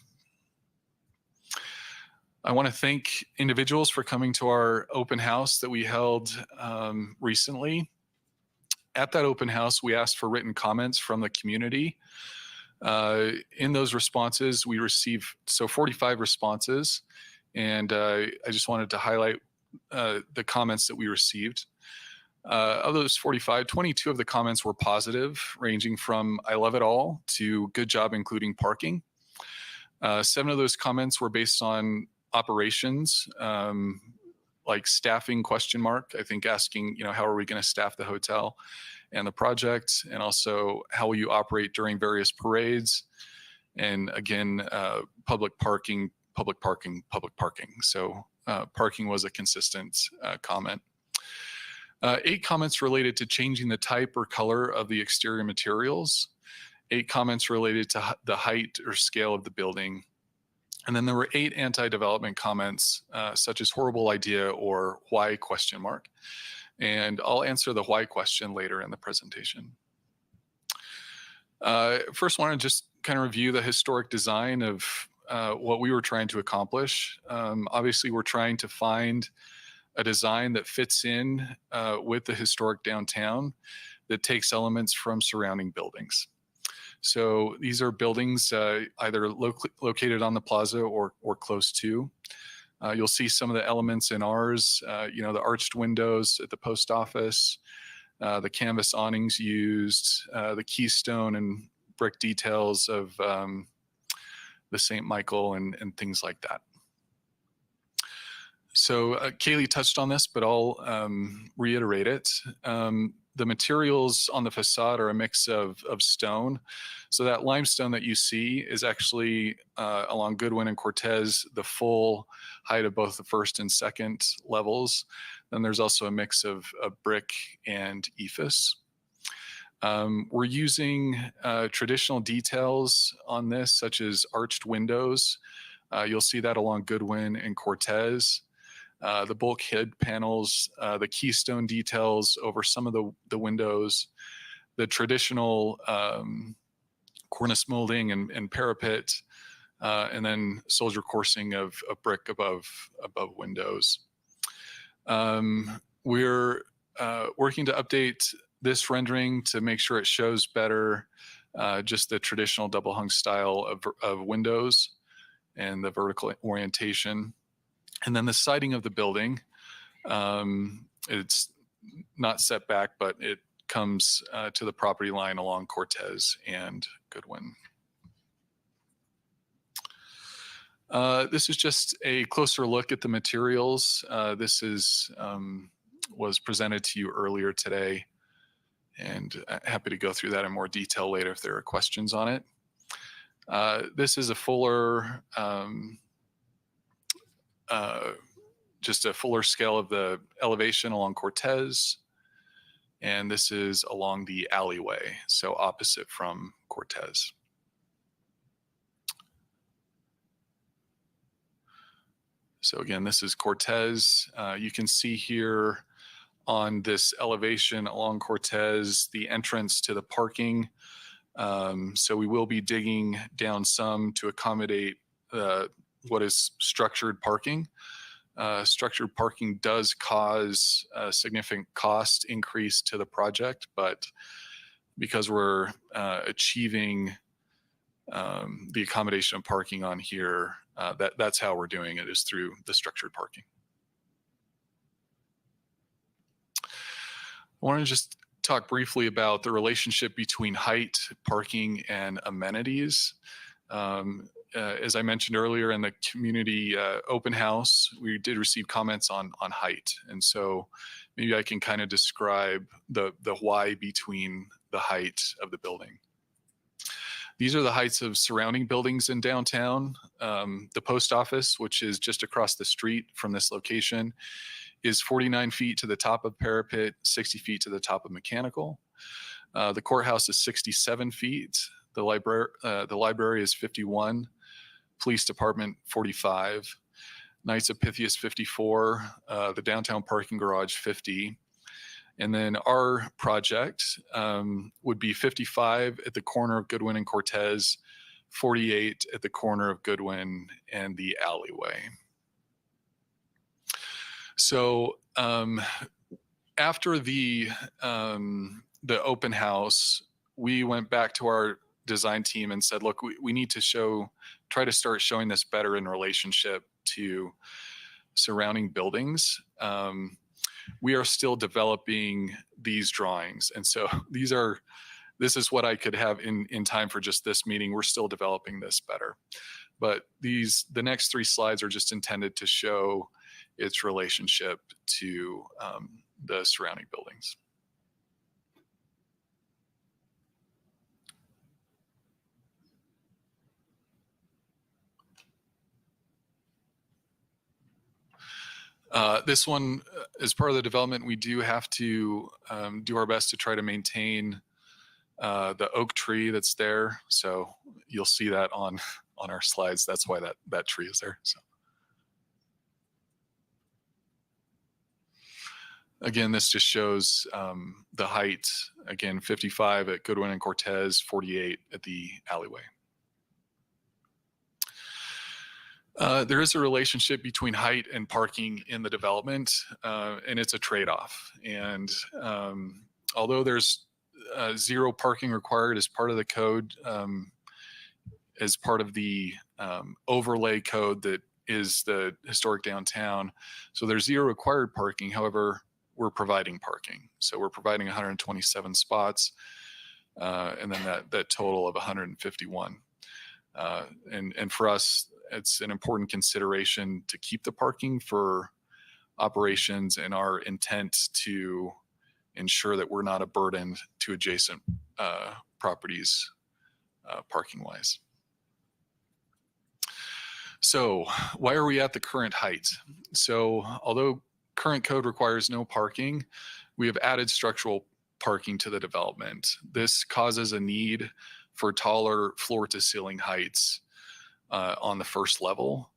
I want to thank individuals for coming to our open house that we held recently. At that open house, we asked for written comments from the community. In those responses, we received 45 responses, and I just wanted to highlight the comments that we received. Of those 45, 22 of the comments were positive, ranging from "I love it all" to "good job including parking." 7 of those comments were based on operations, like staffing ? I think asking, how are we going to staff the hotel and the project, and also how will you operate during various parades, and again, public parking. So parking was a consistent comment. 8 comments related to changing the type or color of the exterior materials. 8 comments related to the height or scale of the building. And then there were 8 anti-development comments, such as "horrible idea" or "why?" And I'll answer the why question later in the presentation. First, I want to just kind of review the historic design of what we were trying to accomplish. Obviously, we're trying to find a design that fits in with the historic downtown, that takes elements from surrounding buildings. So these are buildings either located on the plaza or close to. You'll see some of the elements in ours, the arched windows at the post office, the canvas awnings used, the keystone and brick details of the St. Michael and things like that. So Kaylee touched on this, but I'll reiterate it. The materials on the facade are a mix of stone. So that limestone that you see is actually along Goodwin and Cortez, the full height of both the first and second levels. Then there's also a mix of brick and ephes. We're using traditional details on this, such as arched windows. You'll see that along Goodwin and Cortez. The bulkhead panels, the keystone details over some of the windows, the traditional cornice molding and parapet, and then soldier coursing of brick above windows. We're working to update this rendering to make sure it shows better just the traditional double hung style of windows and the vertical orientation. And then the siding of the building, it's not set back, but it comes to the property line along Cortez and Goodwin. This is just a closer look at the materials. This was presented to you earlier today, and happy to go through that in more detail later if there are questions on it. This is a fuller, just a fuller scale of the elevation along Cortez, and this is along the alleyway, so opposite from Cortez. So again, this is Cortez. You can see here on this elevation along Cortez, the entrance to the parking. So we will be digging down some to accommodate what is structured parking. Structured parking does cause a significant cost increase to the project, but because we're achieving the accommodation of parking on here, that's how we're doing it, is through the structured parking. I want to just talk briefly about the relationship between height, parking, and amenities. As I mentioned earlier in the community open house, we did receive comments on height. And so maybe I can kind of describe the why between the height of the building. These are the heights of surrounding buildings in downtown. The post office, which is just across the street from this location, is 49 feet to the top of parapet, 60 feet to the top of mechanical. The courthouse is 67 feet. The library is 51. Police department 45. Knights of Pythias 54. The downtown parking garage 50. And then our project would be 55 at the corner of Goodwin and Cortez, 48 at the corner of Goodwin and the alleyway. So after the open house, we went back to our design team and said, look, we need to try to start showing this better in relationship to surrounding buildings. We are still developing these drawings. And so this is what I could have in time for just this meeting. We're still developing this better. But the next 3 slides are just intended to show its relationship to the surrounding buildings. This one, as part of the development, we do have to do our best to try to maintain the oak tree that's there. So you'll see that on our slides. That's why that tree is there. So again, this just shows the height. Again, 55 at Goodwin and Cortez, 48 at the alleyway. There is a relationship between height and parking in the development, and it's a trade-off. And although there's 0 parking required as part of the code, as part of the overlay code that is the historic downtown, so there's 0 required parking. However, we're providing parking. So we're providing 127 spots, and then that total of 151. And for us, it's an important consideration to keep the parking for operations, and our intent to ensure that we're not a burden to adjacent properties parking wise. So why are we at the current height? So although current code requires no parking, we have added structural parking to the development. This causes a need for taller floor to ceiling heights on the first level.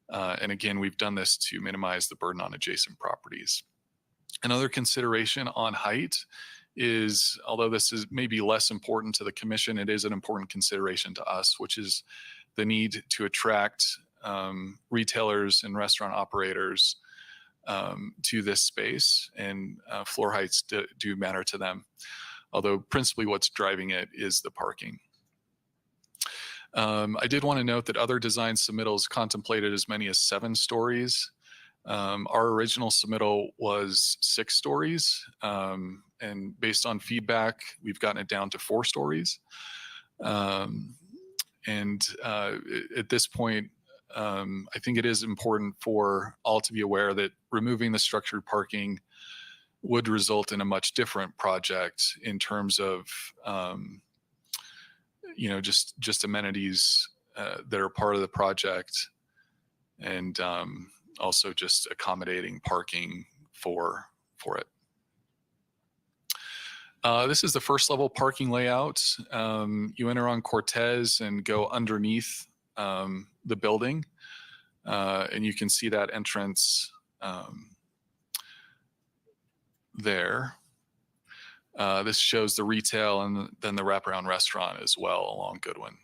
And again, we've done this to minimize the burden on adjacent properties. Another consideration on height is, although this is maybe less important to the commission, it is an important consideration to us, which is the need to attract retailers and restaurant operators to this space, and floor heights do matter to them, although principally what's driving it is the parking. I did want to note that other design submittals contemplated as many as 7 stories. Our original submittal was 6 stories, and based on feedback, we've gotten it down to 4 stories. And at this point, I think it is important for all to be aware that removing the structured parking would result in a much different project in terms of, just amenities that are part of the project, and also just accommodating parking for it. This is the first level parking layout. You enter on Cortez and go underneath the building, and you can see that entrance there. This shows the retail and then the wraparound restaurant as well along Goodwin.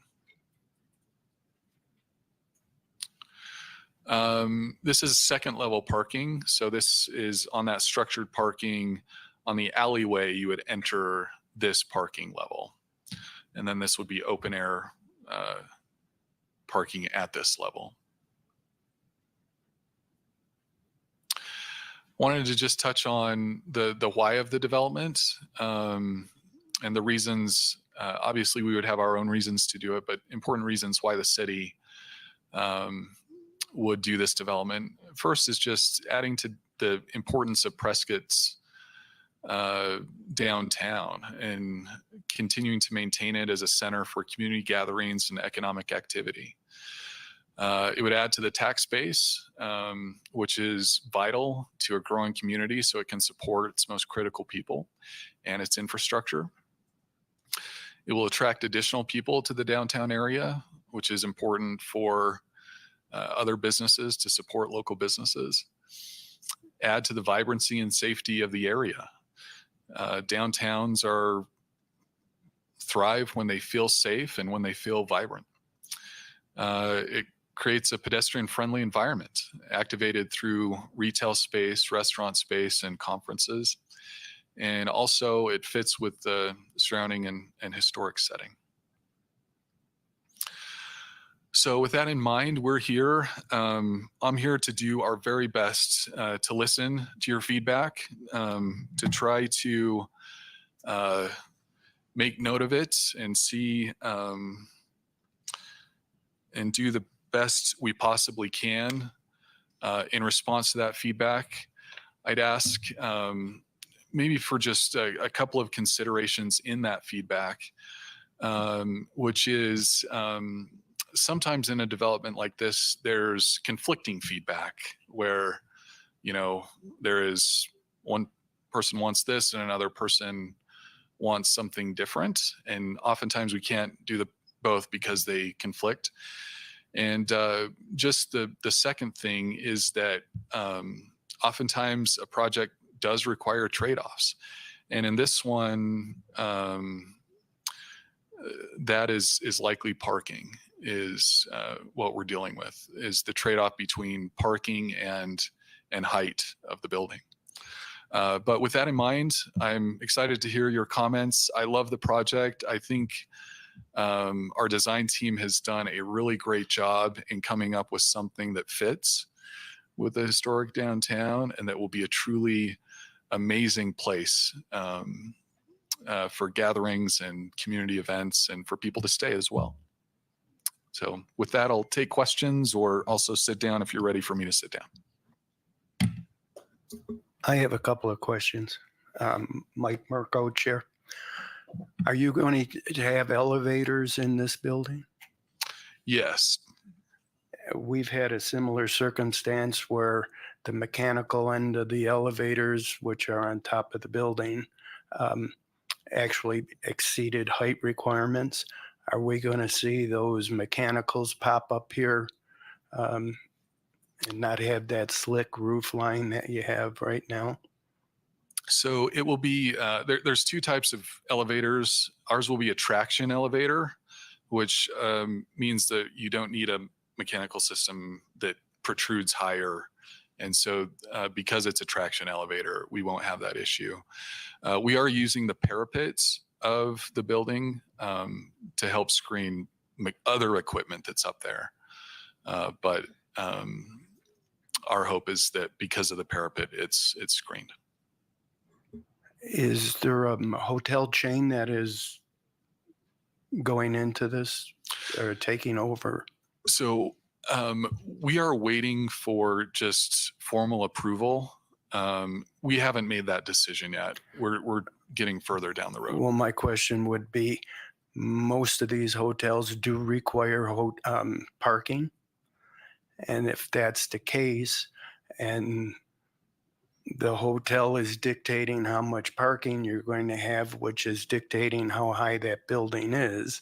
This is second level parking. So this is on that structured parking on the alleyway. You would enter this parking level, and then this would be open air parking at this level. Wanted to just touch on the why of the development and the reasons. Obviously, we would have our own reasons to do it, but important reasons why the city would do this development. First is just adding to the importance of Prescott's downtown and continuing to maintain it as a center for community gatherings and economic activity. It would add to the tax base, which is vital to a growing community so it can support its most critical people and its infrastructure. It will attract additional people to the downtown area, which is important for other businesses to support local businesses. Add to the vibrancy and safety of the area. Downtowns thrive when they feel safe and when they feel vibrant. It creates a pedestrian-friendly environment activated through retail space, restaurant space, and conferences. And also it fits with the surrounding and historic setting. So with that in mind, we're here. I'm here to do our very best to listen to your feedback, to try to make note of it and see and do the best we possibly can in response to that feedback. I'd ask maybe for just a couple of considerations in that feedback, which is sometimes in a development like this, there's conflicting feedback where, there is one person wants this and another person wants something different. And oftentimes we can't do both because they conflict. And just the second thing is that oftentimes a project does require trade-offs. And in this one, that is likely parking is what we're dealing with, is the trade-off between parking and height of the building. But with that in mind, I'm excited to hear your comments. I love the project. I think our design team has done a really great job in coming up with something that fits with the historic downtown and that will be a truly amazing place for gatherings and community events and for people to stay as well. So with that, I'll take questions or also sit down if you're ready for me to sit down. I have a couple of questions. Mike Mirko, Chair. Are you going to have elevators in this building? Yes. We've had a similar circumstance where the mechanical end of the elevators, which are on top of the building, actually exceeded height requirements. Are we going to see those mechanicals pop up here and not have that slick roof line that you have right now? So it will be, there's two types of elevators. Ours will be a traction elevator, which means that you don't need a mechanical system that protrudes higher. And so because it's a traction elevator, we won't have that issue. We are using the parapets of the building to help screen other equipment that's up there. But our hope is that because of the parapet, it's screened. Is there a hotel chain that is going into this or taking over? So we are waiting for just formal approval. We haven't made that decision yet. We're getting further down the road. Well, my question would be, most of these hotels do require parking. And if that's the case, and the hotel is dictating how much parking you're going to have, which is dictating how high that building is,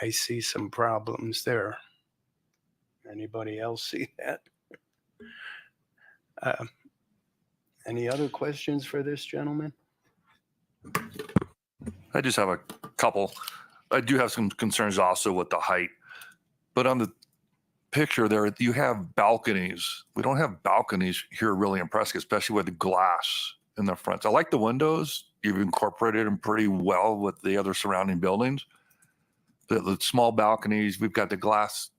I see some problems there. Anybody else see that? Any other questions for this gentleman? I just have a couple. I do have some concerns also with the height, but on the picture there, you have balconies. We don't have balconies here really in Prescott, especially with the glass in the front. I like the windows. You've incorporated them pretty well with the other surrounding buildings. The small balconies, we've got the glass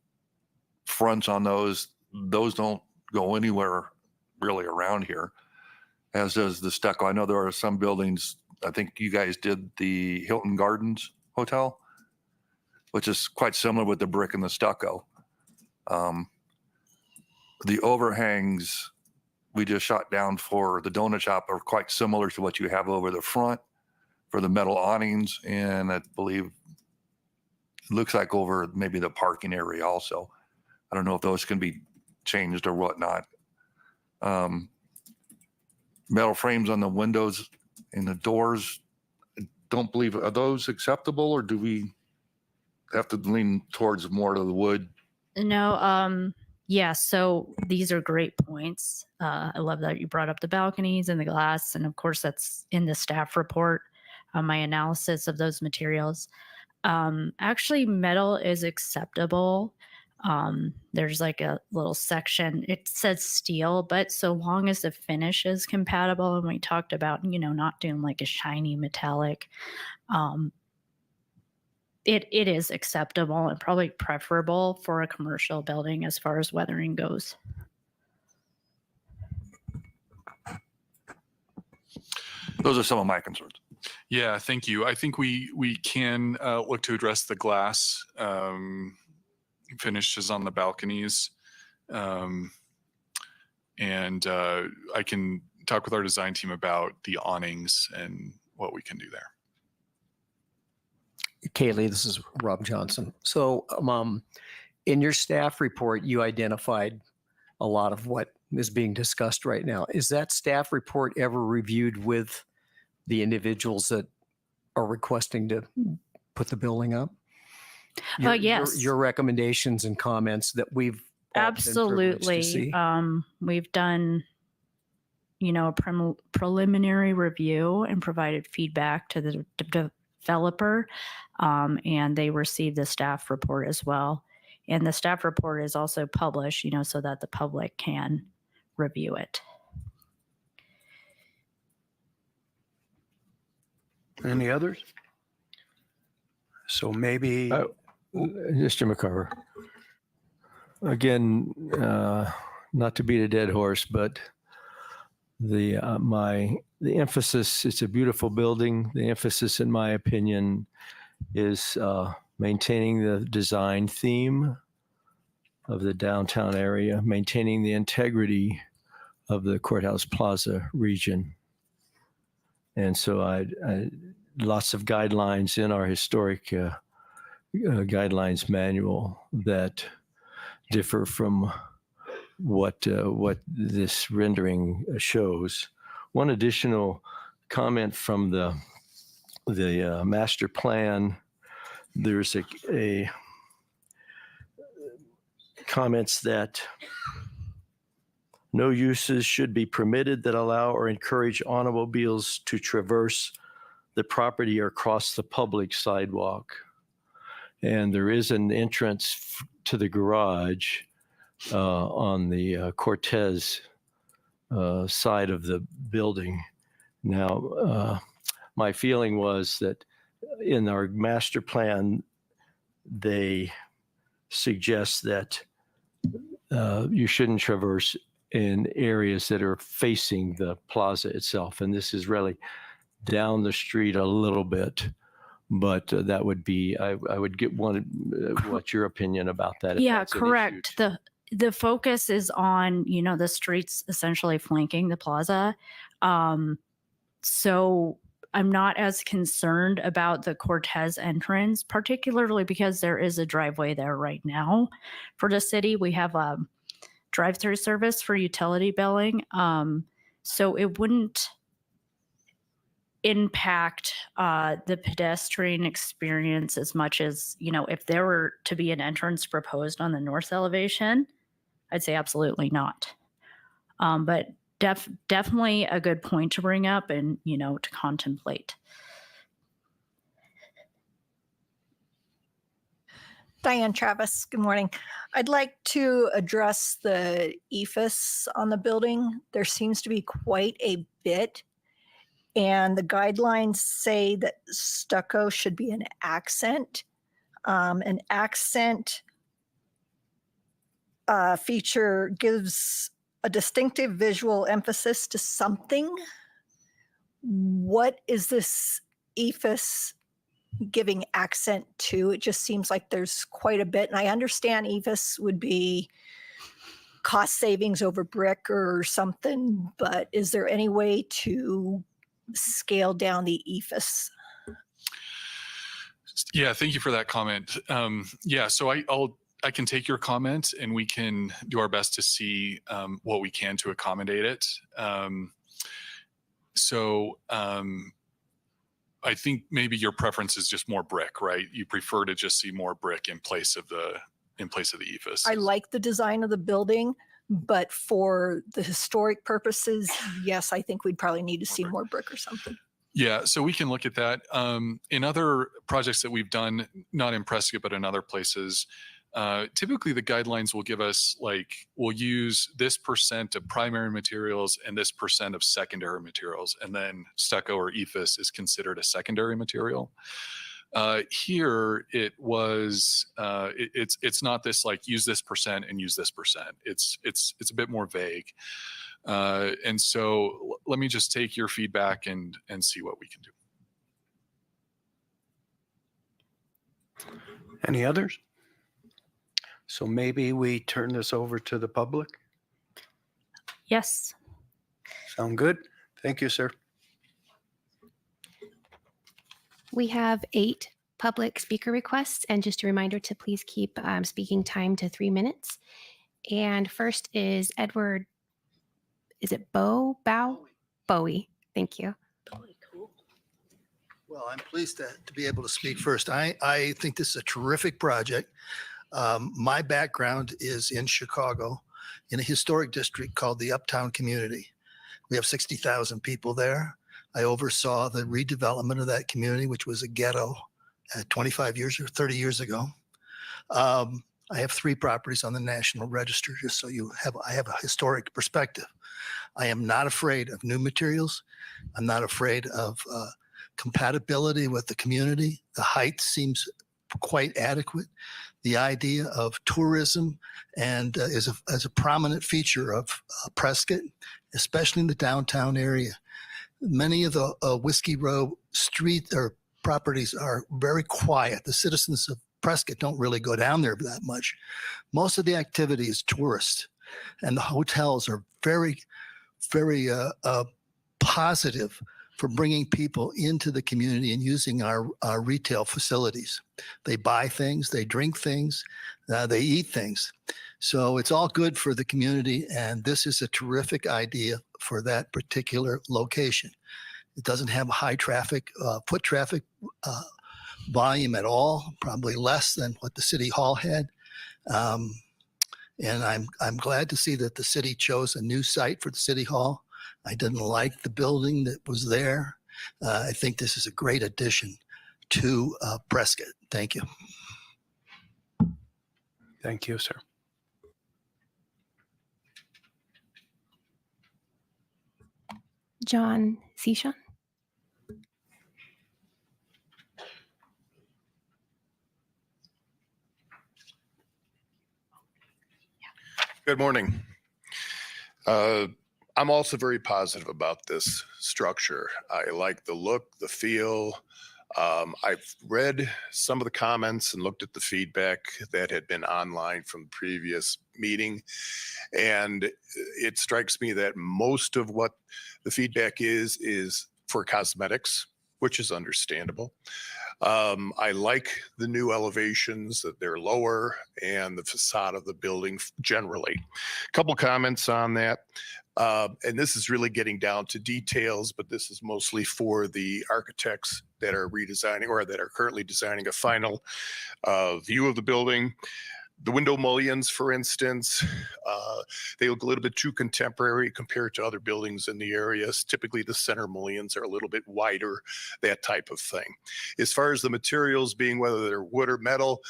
fronts on those. Those don't go anywhere really around here, as does the stucco. I know there are some buildings, I think you guys did the Hilton Gardens Hotel, which is quite similar with the brick and the stucco. The overhangs we just shot down for the donut shop are quite similar to what you have over the front for the metal awnings, and I believe it looks like over maybe the parking area also. I don't know if those can be changed or whatnot. Metal frames on the windows and the doors, I don't believe, are those acceptable, or do we have to lean towards more to the wood? No, yeah, so these are great points. I love that you brought up the balconies and the glass, and of course that's in the staff report, my analysis of those materials. Actually, metal is acceptable. There's like a little section, it says steel, but so long as the finish is compatible, and we talked about, not doing like a shiny metallic, it is acceptable and probably preferable for a commercial building as far as weathering goes. Those are some of my concerns. Yeah, thank you. I think we can look to address the glass finishes on the balconies. And I can talk with our design team about the awnings and what we can do there. Kaylee, this is Rob Johnson. So in your staff report, you identified a lot of what is being discussed right now. Is that staff report ever reviewed with the individuals that are requesting to put the building up? Yes. Your recommendations and comments that we've all been privileged to Absolutely. see. We've done, a preliminary review and provided feedback to the developer, and they received the staff report as well. And the staff report is also published, so that the public can review it. Any others? So maybe Mr. McCarver. Again, not to beat a dead horse, but the emphasis, it's a beautiful building. The emphasis, in my opinion, is maintaining the design theme of the downtown area, maintaining the integrity of the Courthouse Plaza region. And so I lots of guidelines in our historic guidelines manual that differ from what this rendering shows. One additional comment from the the master plan, there's a comments that no uses should be permitted that allow or encourage automobiles to traverse the property or cross the public sidewalk. And there is an entrance to the garage on the Cortez side of the building. Now, my feeling was that in our master plan, they suggest that you shouldn't traverse in areas that are facing the plaza itself. And this is really down the street a little bit. But that would be, I would get what's your opinion about that? Yeah, correct. The focus is on, the streets essentially flanking the plaza. So I'm not as concerned about the Cortez entrance, particularly because there is a driveway there right now for the city. We have a drive-through service for utility billing. So it wouldn't impact the pedestrian experience as much as, if there were to be an entrance proposed on the north elevation, I'd say absolutely not. But definitely a good point to bring up and, to contemplate. Diane Travis, good morning. I'd like to address the ephes on the building. There seems to be quite a bit. And the guidelines say that stucco should be an accent. An accent feature gives a distinctive visual emphasis to something. What is this ephes giving accent to? It just seems like there's quite a bit. And I understand ephes would be cost savings over brick or something, but is there any way to scale down the ephes? Yeah, thank you for that comment. So I can take your comment and we can do our best to see what we can to accommodate it. I think maybe your preference is just more brick, right? You prefer to just see more brick in place of the ephes. I like the design of the building, but for the historic purposes, yes, I think we'd probably need to see more brick or something. Yeah, so we can look at that. In other projects that we've done, not in Prescott, but in other places, typically the guidelines will give us we'll use this % of primary materials and this % of secondary materials. And then stucco or ephes is considered a secondary material. Here it was, it's not this use this % and use this %. It's a bit more vague. And so let me just take your feedback and see what we can do. Any others? So maybe we turn this over to the public? Yes. Sound good? Thank you, sir. We have 8 public speaker requests, and just a reminder to please keep speaking time to 3 minutes. And first is Edward, is it Bowie? Thank you. Well, I'm pleased to be able to speak first. I think this is a terrific project. My background is in Chicago in a historic district called the Uptown Community. We have 60,000 people there. I oversaw the redevelopment of that community, which was a ghetto 25 years or 30 years ago. I have 3 properties on the National Register, just so I have a historic perspective. I am not afraid of new materials. I'm not afraid of compatibility with the community. The height seems quite adequate. The idea of tourism and is a prominent feature of Prescott, especially in the downtown area. Many of the Whiskey Row street or properties are very quiet. The citizens of Prescott don't really go down there that much. Most of the activity is tourist, and the hotels are very, very positive for bringing people into the community and using our retail facilities. They buy things, they drink things, they eat things. So it's all good for the community, and this is a terrific idea for that particular location. It doesn't have high traffic, foot traffic volume at all, probably less than what the city hall had. And I'm glad to see that the city chose a new site for the city hall. I didn't like the building that was there. I think this is a great addition to Prescott. Thank you. Thank you, sir. John Sishan. Good morning. I'm also very positive about this structure. I like the look, the feel. I've read some of the comments and looked at the feedback that had been online from the previous meeting. And it strikes me that most of what the feedback is for cosmetics, which is understandable. I like the new elevations, that they're lower, and the facade of the building generally. A couple comments on that. And this is really getting down to details, but this is mostly for the architects that are redesigning or that are currently designing a final view of the building. The window mullions, for instance, they look a little bit too contemporary compared to other buildings in the areas. Typically, the center mullions are a little bit wider, that type of thing. As far as the materials being, whether they're wood or metal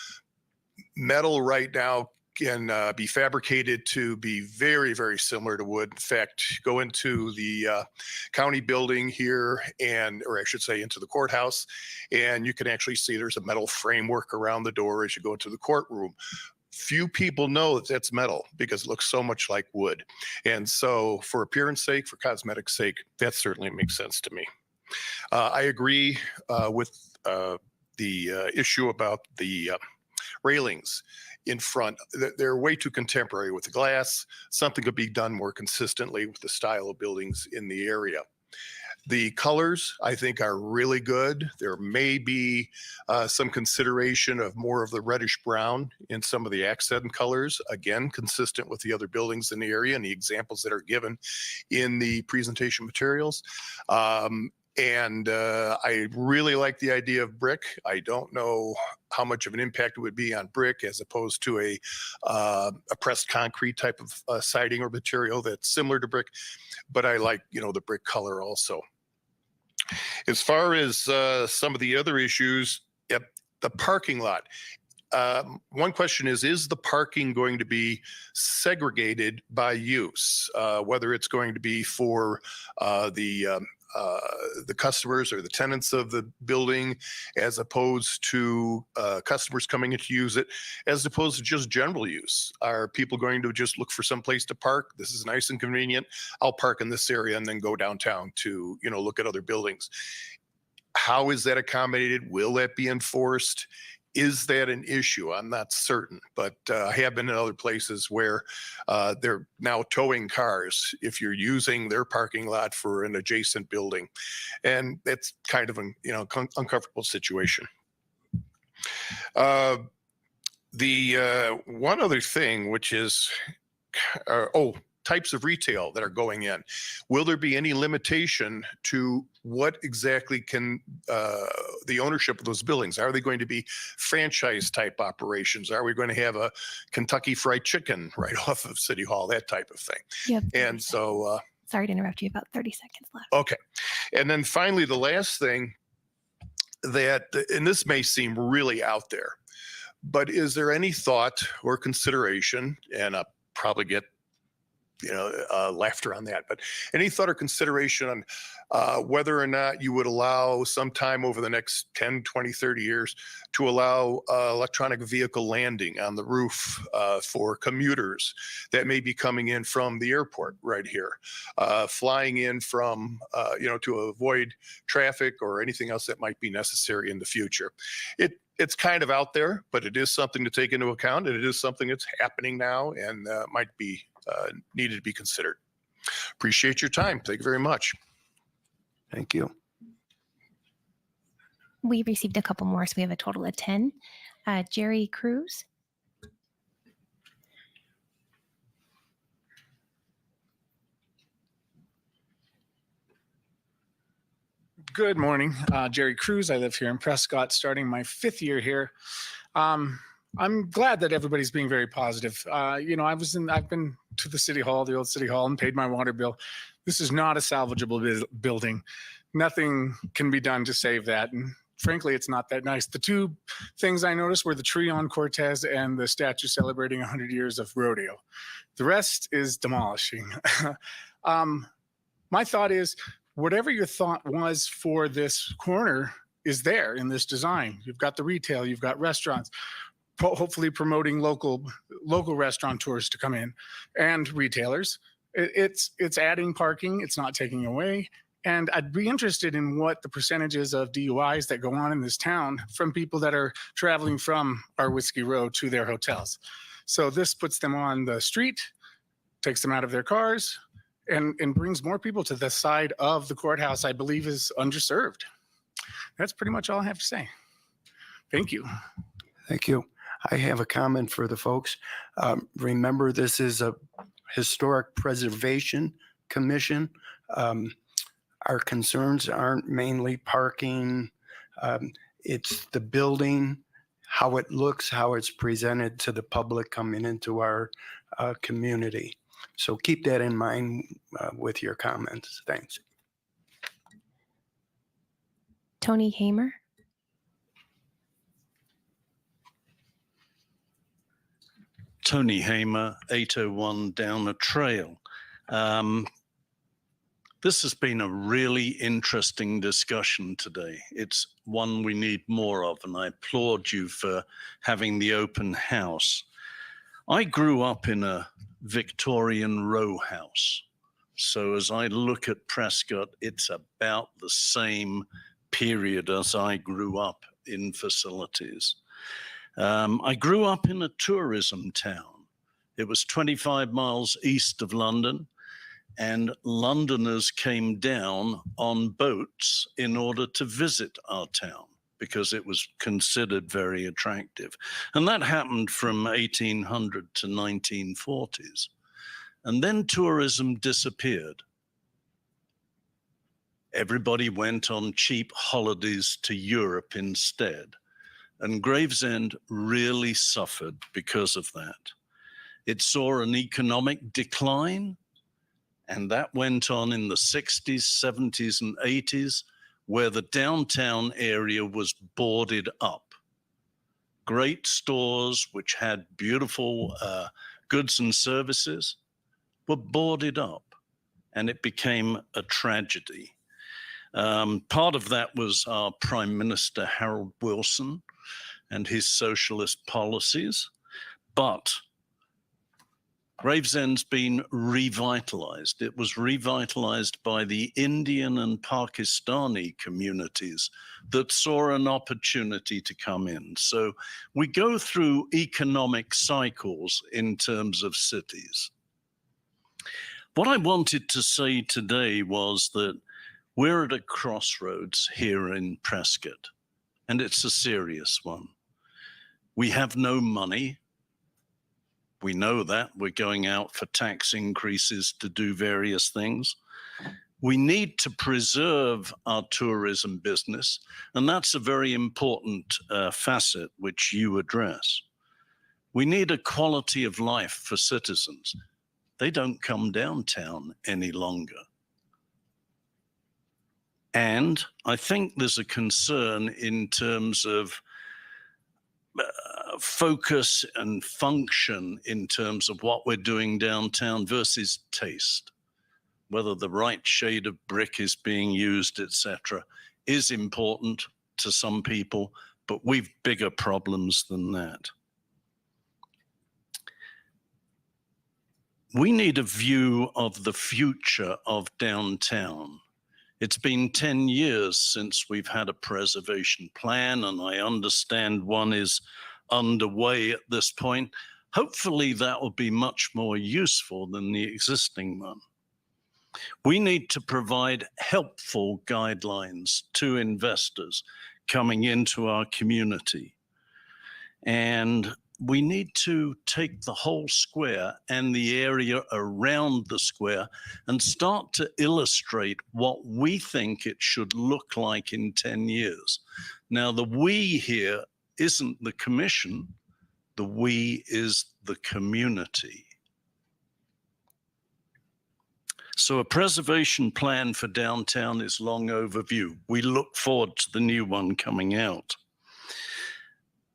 right now can be fabricated to be very, very similar to wood. In fact, go into the county building here or I should say into the courthouse, and you can actually see there's a metal framework around the door as you go into the courtroom. Few people know that that's metal because it looks so much like wood. And so for appearance sake, for cosmetic sake, that certainly makes sense to me. I agree with the issue about the railings in front. They're way too contemporary with the glass. Something could be done more consistently with the style of buildings in the area. The colors, I think, are really good. There may be some consideration of more of the reddish brown in some of the accent colors, again, consistent with the other buildings in the area and the examples that are given in the presentation materials. And I really like the idea of brick. I don't know how much of an impact it would be on brick as opposed to a pressed concrete type of siding or material that's similar to brick, but I like, the brick color also. As far as some of the other issues, the parking lot. One question is the parking going to be segregated by use, whether it's going to be for the customers or the tenants of the building, as opposed to customers coming in to use it, as opposed to just general use? Are people going to just look for some place to park? This is nice and convenient. I'll park in this area and then go downtown to, look at other buildings. How is that accommodated? Will that be enforced? Is that an issue? I'm not certain, but I have been in other places where they're now towing cars if you're using their parking lot for an adjacent building. And it's kind of an uncomfortable situation. The one other thing, which is, types of retail that are going in. Will there be any limitation to what exactly can the ownership of those buildings? Are they going to be franchise type operations? Are we going to have a Kentucky Fried Chicken right off of City Hall, that type of thing? Yep. And so, sorry to interrupt you, about 30 seconds left. Okay. And then finally, the last thing that, and this may seem really out there, but is there any thought or consideration, and I'll probably get laughter on that, but any thought or consideration on whether or not you would allow sometime over the next 10, 20, 30 years to allow electronic vehicle landing on the roof for commuters that may be coming in from the airport right here, flying in from, to avoid traffic or anything else that might be necessary in the future? It's kind of out there, but it is something to take into account, and it is something that's happening now and might be needed to be considered. Appreciate your time. Thank you very much. Thank you. We received a couple more, so we have a total of 10. Jerry Cruz. Good morning, Jerry Cruz. I live here in Prescott, starting my 5th year here. I'm glad that everybody's being very positive. I've been to the city hall, the old city hall, and paid my water bill. This is not a salvageable building. Nothing can be done to save that. And frankly, it's not that nice. The two things I noticed were the tree on Cortez and the statue celebrating 100 years of rodeo. The rest is demolishing. My thought is, whatever your thought was for this corner is there in this design. You've got the retail, you've got restaurants, hopefully promoting local restaurateurs to come in and retailers. It's adding parking, it's not taking away. And I'd be interested in what the percentages of DUIs that go on in this town from people that are traveling from our Whiskey Row to their hotels. So this puts them on the street, takes them out of their cars, and brings more people to the side of the courthouse I believe is underserved. That's pretty much all I have to say. Thank you. Thank you. I have a comment for the folks. Remember, this is a Historic Preservation Commission. Our concerns aren't mainly parking. It's the building, how it looks, how it's presented to the public coming into our community. So keep that in mind with your comments. Thanks. Tony Hamer. Tony Hamer, 801 Downer Trail. This has been a really interesting discussion today. It's one we need more of, and I applaud you for having the open house. I grew up in a Victorian row house. So as I look at Prescott, it's about the same period as I grew up in facilities. I grew up in a tourism town. It was 25 miles east of London, and Londoners came down on boats in order to visit our town because it was considered very attractive. And that happened from 1800 to 1940s. And then tourism disappeared. Everybody went on cheap holidays to Europe instead. And Gravesend really suffered because of that. It saw an economic decline, and that went on in the 60s, 70s, and 80s, where the downtown area was boarded up. Great stores, which had beautiful goods and services, were boarded up, and it became a tragedy. Part of that was our Prime Minister, Harold Wilson, and his socialist policies, but Gravesend's been revitalized. It was revitalized by the Indian and Pakistani communities that saw an opportunity to come in. So we go through economic cycles in terms of cities. What I wanted to say today was that we're at a crossroads here in Prescott, and it's a serious one. We have no money. We know that. We're going out for tax increases to do various things. We need to preserve our tourism business, and that's a very important facet which you address. We need a quality of life for citizens. They don't come downtown any longer. And I think there's a concern in terms of focus and function in terms of what we're doing downtown versus taste. Whether the right shade of brick is being used, etc., is important to some people, but we've bigger problems than that. We need a view of the future of downtown. It's been 10 years since we've had a preservation plan, and I understand one is underway at this point. Hopefully that will be much more useful than the existing one. We need to provide helpful guidelines to investors coming into our community. And we need to take the whole square and the area around the square and start to illustrate what we think it should look like in 10 years. Now, the we here isn't the commission. The we is the community. So a preservation plan for downtown is long overdue. We look forward to the new one coming out.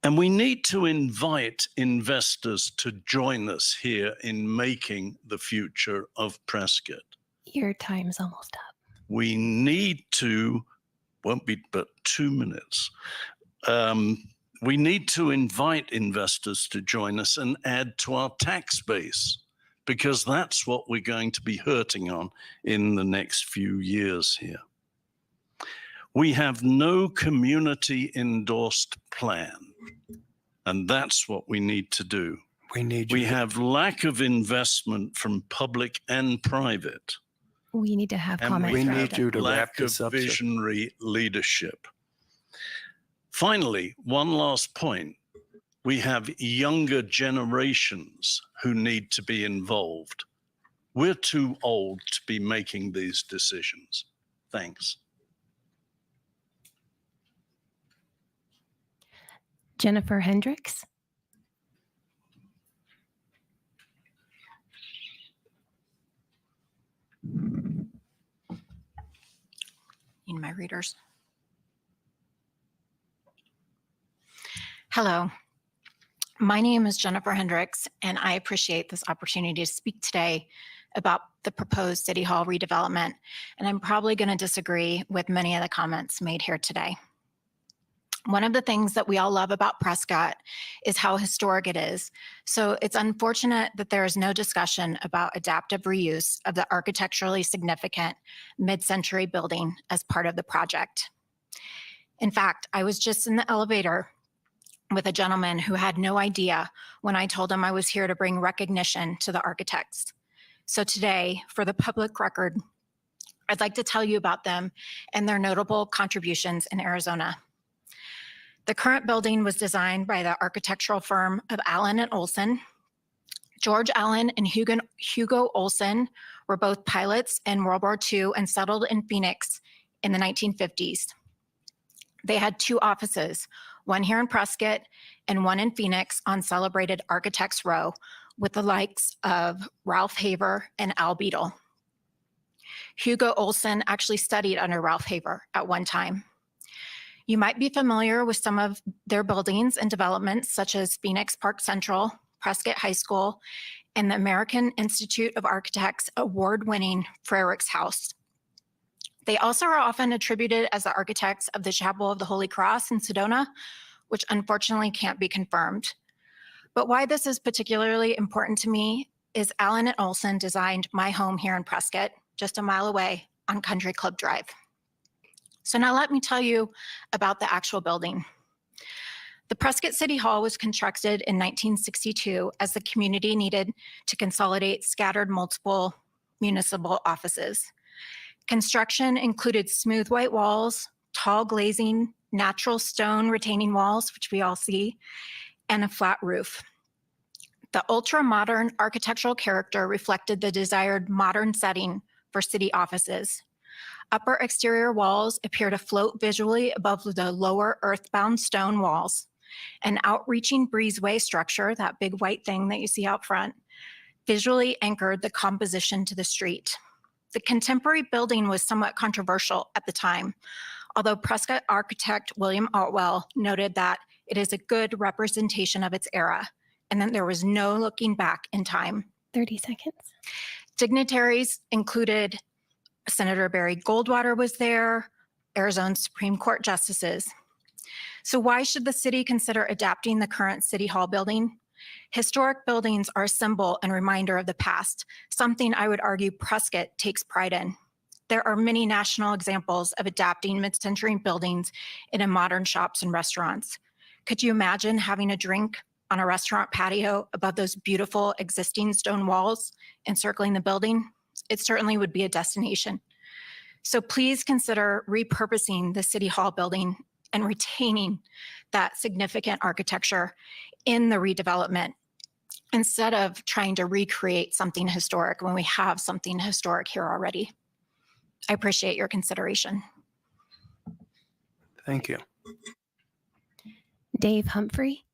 And we need to invite investors to join us here in making the future of Prescott. Your time's almost up. We need to, won't be but 2 minutes. We need to invite investors to join us and add to our tax base, because that's what we're going to be hurting on in the next few years here. We have no community endorsed plan, and that's what we need to do. We have lack of investment from public and private. We need to have comments. We need you to wrap this up, Lack of visionary leadership. Finally, one last point. We have younger generations who need to be involved. We're too old to be making these decisions. Thanks. Jennifer Hendricks. In my readers. Hello, my name is Jennifer Hendricks, and I appreciate this opportunity to speak today about the proposed City Hall redevelopment, and I'm probably going to disagree with many of the comments made here today. One of the things that we all love about Prescott is how historic it is. So it's unfortunate that there is no discussion about adaptive reuse of the architecturally significant mid-century building as part of the project. In fact, I was just in the elevator with a gentleman who had no idea when I told him I was here to bring recognition to the architects. So today, for the public record, I'd like to tell you about them and their notable contributions in Arizona. The current building was designed by the architectural firm of Allen and Olson. George Allen and Hugo Olson were both pilots in World War II and settled in Phoenix in the 1950s. They had two offices, one here in Prescott and one in Phoenix on celebrated Architects Row with the likes of Ralph Haver and Al Beadle. Hugo Olson actually studied under Ralph Haver at one time. You might be familiar with some of their buildings and developments, such as Phoenix Park Central, Prescott High School, and the American Institute of Architects award-winning Frericks House. They also are often attributed as the architects of the Chapel of the Holy Cross in Sedona, which unfortunately can't be confirmed. But why this is particularly important to me is Allen and Olson designed my home here in Prescott, just a mile away on Country Club Drive. So now let me tell you about the actual building. The Prescott City Hall was constructed in 1962 as the community needed to consolidate scattered multiple municipal offices. Construction included smooth white walls, tall glazing, natural stone retaining walls, which we all see, and a flat roof. The ultra-modern architectural character reflected the desired modern setting for city offices. Upper exterior walls appear to float visually above the lower earthbound stone walls. An outreaching breezeway structure, that big white thing that you see out front, visually anchored the composition to the street. The contemporary building was somewhat controversial at the time, although Prescott architect William Otwell noted that it is a good representation of its era, and that there was no looking back in time. 30 seconds. Dignitaries included Senator Barry Goldwater was there, Arizona Supreme Court justices. So why should the city consider adapting the current City Hall building? Historic buildings are a symbol and reminder of the past, something I would argue Prescott takes pride in. There are many national examples of adapting mid-century buildings into modern shops and restaurants. Could you imagine having a drink on a restaurant patio above those beautiful existing stone walls encircling the building? It certainly would be a destination. So please consider repurposing the City Hall building and retaining that significant architecture in the redevelopment instead of trying to recreate something historic when we have something historic here already. I appreciate your consideration. Thank you. Dave Humphrey.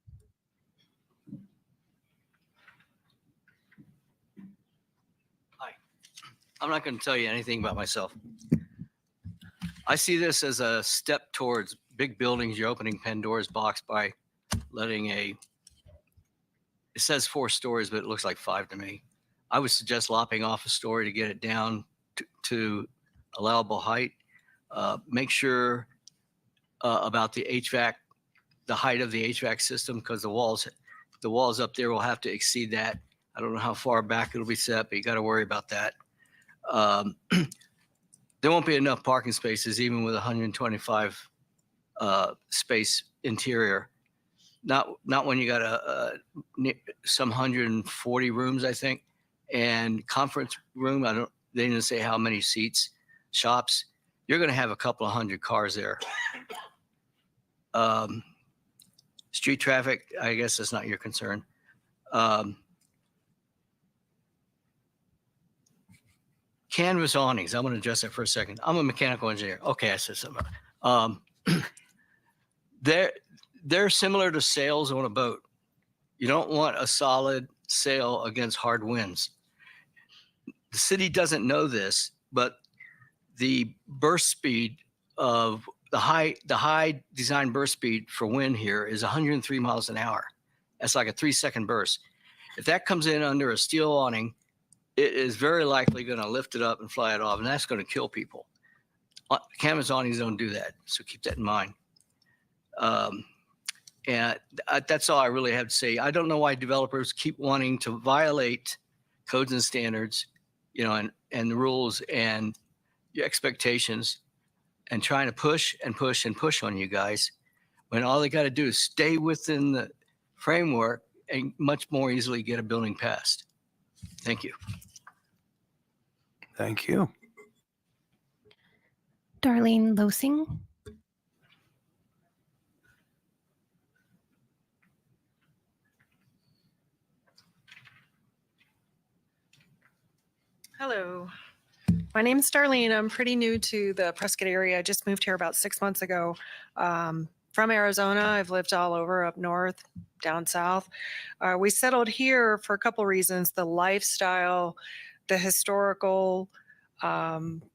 I'm not going to tell you anything about myself. I see this as a step towards big buildings. You're opening Pandora's box by letting it says 4 stories, but it looks like 5 to me. I would suggest lopping off a story to get it down to allowable height. Make sure about the HVAC, the height of the HVAC system, because the walls up there will have to exceed that. I don't know how far back it'll be set, but you got to worry about that. There won't be enough parking spaces, even with 125 space interior. Not when you got some 140 rooms, I think, and conference room. They didn't say how many seats. Shops. You're going to have a couple of 100 cars there. Street traffic, I guess that's not your concern. Canvas awnings. I'm going to address that for a second. I'm a mechanical engineer. Okay, I said something. They're similar to sails on a boat. You don't want a solid sail against hard winds. The city doesn't know this, but the burst speed of the high design burst speed for wind here is 103 miles an hour. That's like a 3-second burst. If that comes in under a steel awning, it is very likely going to lift it up and fly it off, and that's going to kill people. Canvas awnings don't do that, so keep that in mind. And that's all I really have to say. I don't know why developers keep wanting to violate codes and standards, and the rules and your expectations, and trying to push and push and push on you guys, when all they got to do is stay within the framework and much more easily get a building passed. Thank you. Thank you. Darlene Losing. Hello, my name is Darlene. I'm pretty new to the Prescott area. I just moved here about 6 months ago. From Arizona, I've lived all over, up north, down south. We settled here for a couple reasons: the lifestyle, the historical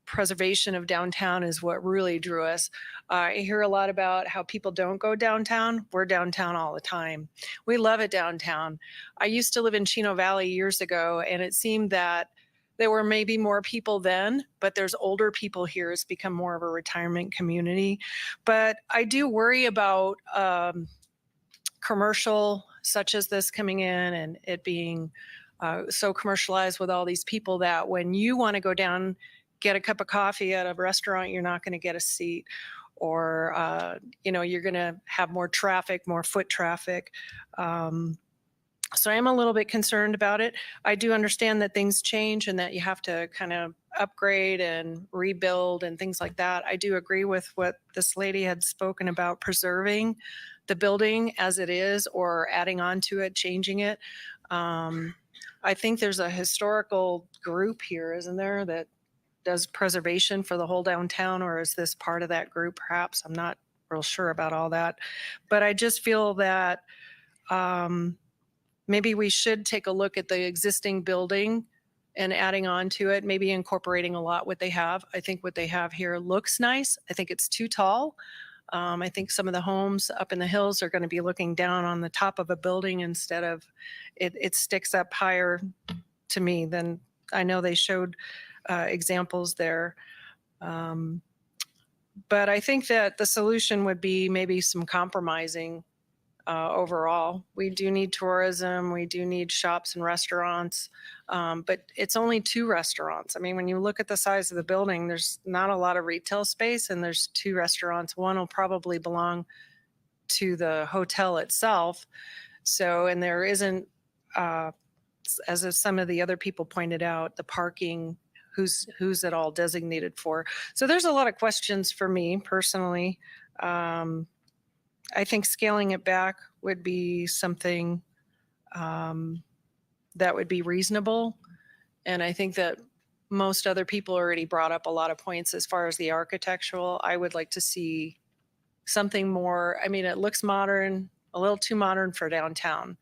preservation of downtown is what really drew us. I hear a lot about how people don't go downtown. We're downtown all the time. We love it downtown. I used to live in Chino Valley years ago, and it seemed that there were maybe more people then, but there's older people here. It's become more of a retirement community. But I do worry about commercial such as this coming in and it being so commercialized with all these people that when you want to go down, get a cup of coffee at a restaurant, you're not going to get a seat, or you're going to have more traffic, more foot traffic. So I am a little bit concerned about it. I do understand that things change and that you have to kind of upgrade and rebuild and things like that. I do agree with what this lady had spoken about, preserving the building as it is or adding on to it, changing it. I think there's a historical group here, isn't there, that does preservation for the whole downtown, or is this part of that group perhaps? I'm not real sure about all that. But I just feel that maybe we should take a look at the existing building and adding on to it, maybe incorporating a lot what they have. I think what they have here looks nice. I think it's too tall. I think some of the homes up in the hills are going to be looking down on the top of a building instead of it sticks up higher to me than I know they showed examples there. But I think that the solution would be maybe some compromising overall. We do need tourism. We do need shops and restaurants. But it's only 2 restaurants. I mean, when you look at the size of the building, there's not a lot of retail space and there's 2 restaurants. One will probably belong to the hotel itself. So, and there isn't, as some of the other people pointed out, the parking, who's it all designated for. So there's a lot of questions for me personally I think scaling it back would be something that would be reasonable. And I think that most other people already brought up a lot of points as far as the architectural. I would like to see something more. I mean, it looks modern, a little too modern for downtown.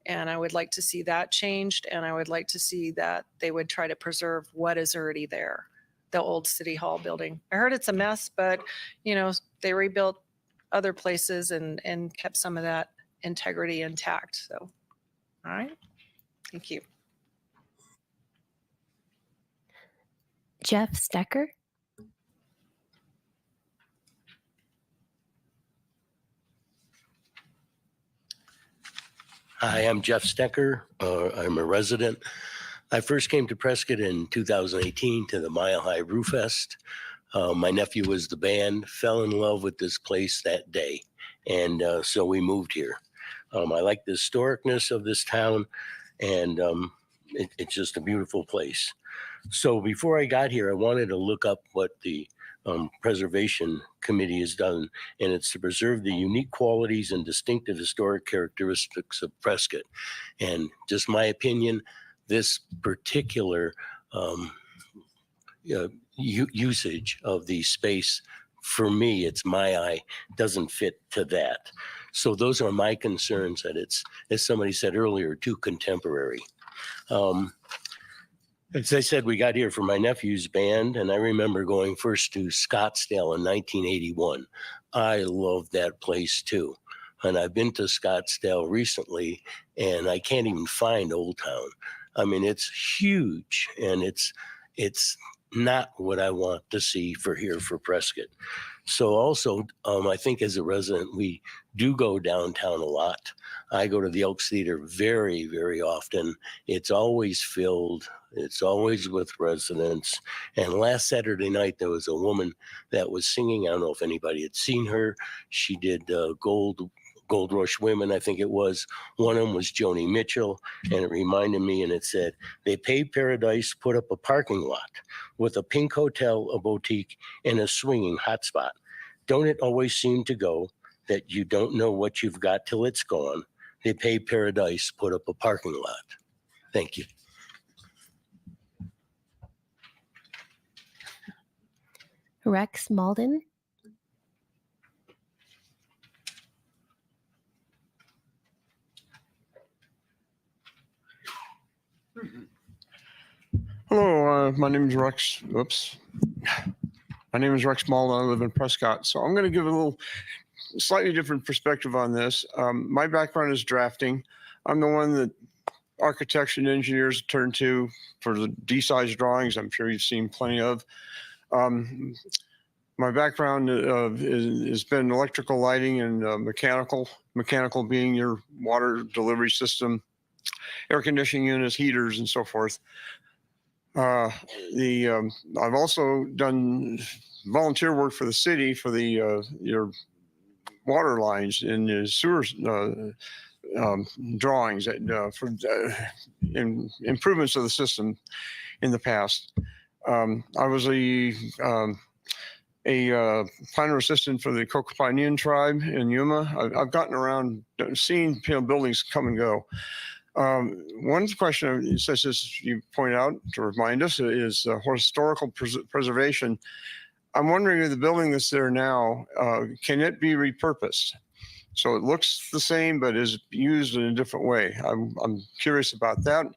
And I would like to see that changed. And I would like to see that they would try to preserve what is already there, the old City Hall building. I heard it's a mess, but you know, they rebuilt other places and kept some of that integrity intact. So, all right. Thank you. Jeff Stecker. Hi, I'm Jeff Stecker. I'm a resident. I first came to Prescott in 2018 to the Mile High Roof Fest. My nephew was the band, fell in love with this place that day, and so we moved here. I like the historicness of this town, and it's just a beautiful place. So before I got here, I wanted to look up what the Preservation Committee has done, and it's to preserve the unique qualities and distinctive historic characteristics of Prescott. And just my opinion, this particular usage of the space, for me, it's my eye, doesn't fit to that. So those are my concerns, that it's, as somebody said earlier, too contemporary. As I said, we got here for my nephew's band, and I remember going first to Scottsdale in 1981. I love that place too. And I've been to Scottsdale recently, and I can't even find Old Town. I mean, it's huge, and it's not what I want to see for here for Prescott. So also, I think as a resident, we do go downtown a lot. I go to the Elks Theater very, very often. It's always filled. It's always with residents. And last Saturday night, there was a woman that was singing. I don't know if anybody had seen her. She did Gold Rush Women, I think it was. One of them was Joni Mitchell, and it reminded me, and it said, they paved paradise, put up a parking lot with a pink hotel, a boutique, and a swinging hotspot. Don't it always seem to go that you don't know what you've got till it's gone? They paved paradise, put up a parking lot. Thank you. Rex Malden. Hello, my name is Rex. Oops. My name is Rex Malden. I live in Prescott. So I'm going to give a little slightly different perspective on this. My background is drafting. I'm the one that architects and engineers turn to for the D-size drawings. I'm sure you've seen plenty of. My background has been electrical lighting and mechanical being your water delivery system, air conditioning units, heaters, and so forth. I've also done volunteer work for the city for the your water lines and the sewer drawings for improvements of the system in the past. I was a planner assistant for the Cocopinian tribe in Yuma. I've gotten around seeing buildings come and go. One question, such as you point out to remind us, is historical preservation. I'm wondering if the building that's there now, can it be repurposed? So it looks the same, but is used in a different way. I'm curious about that.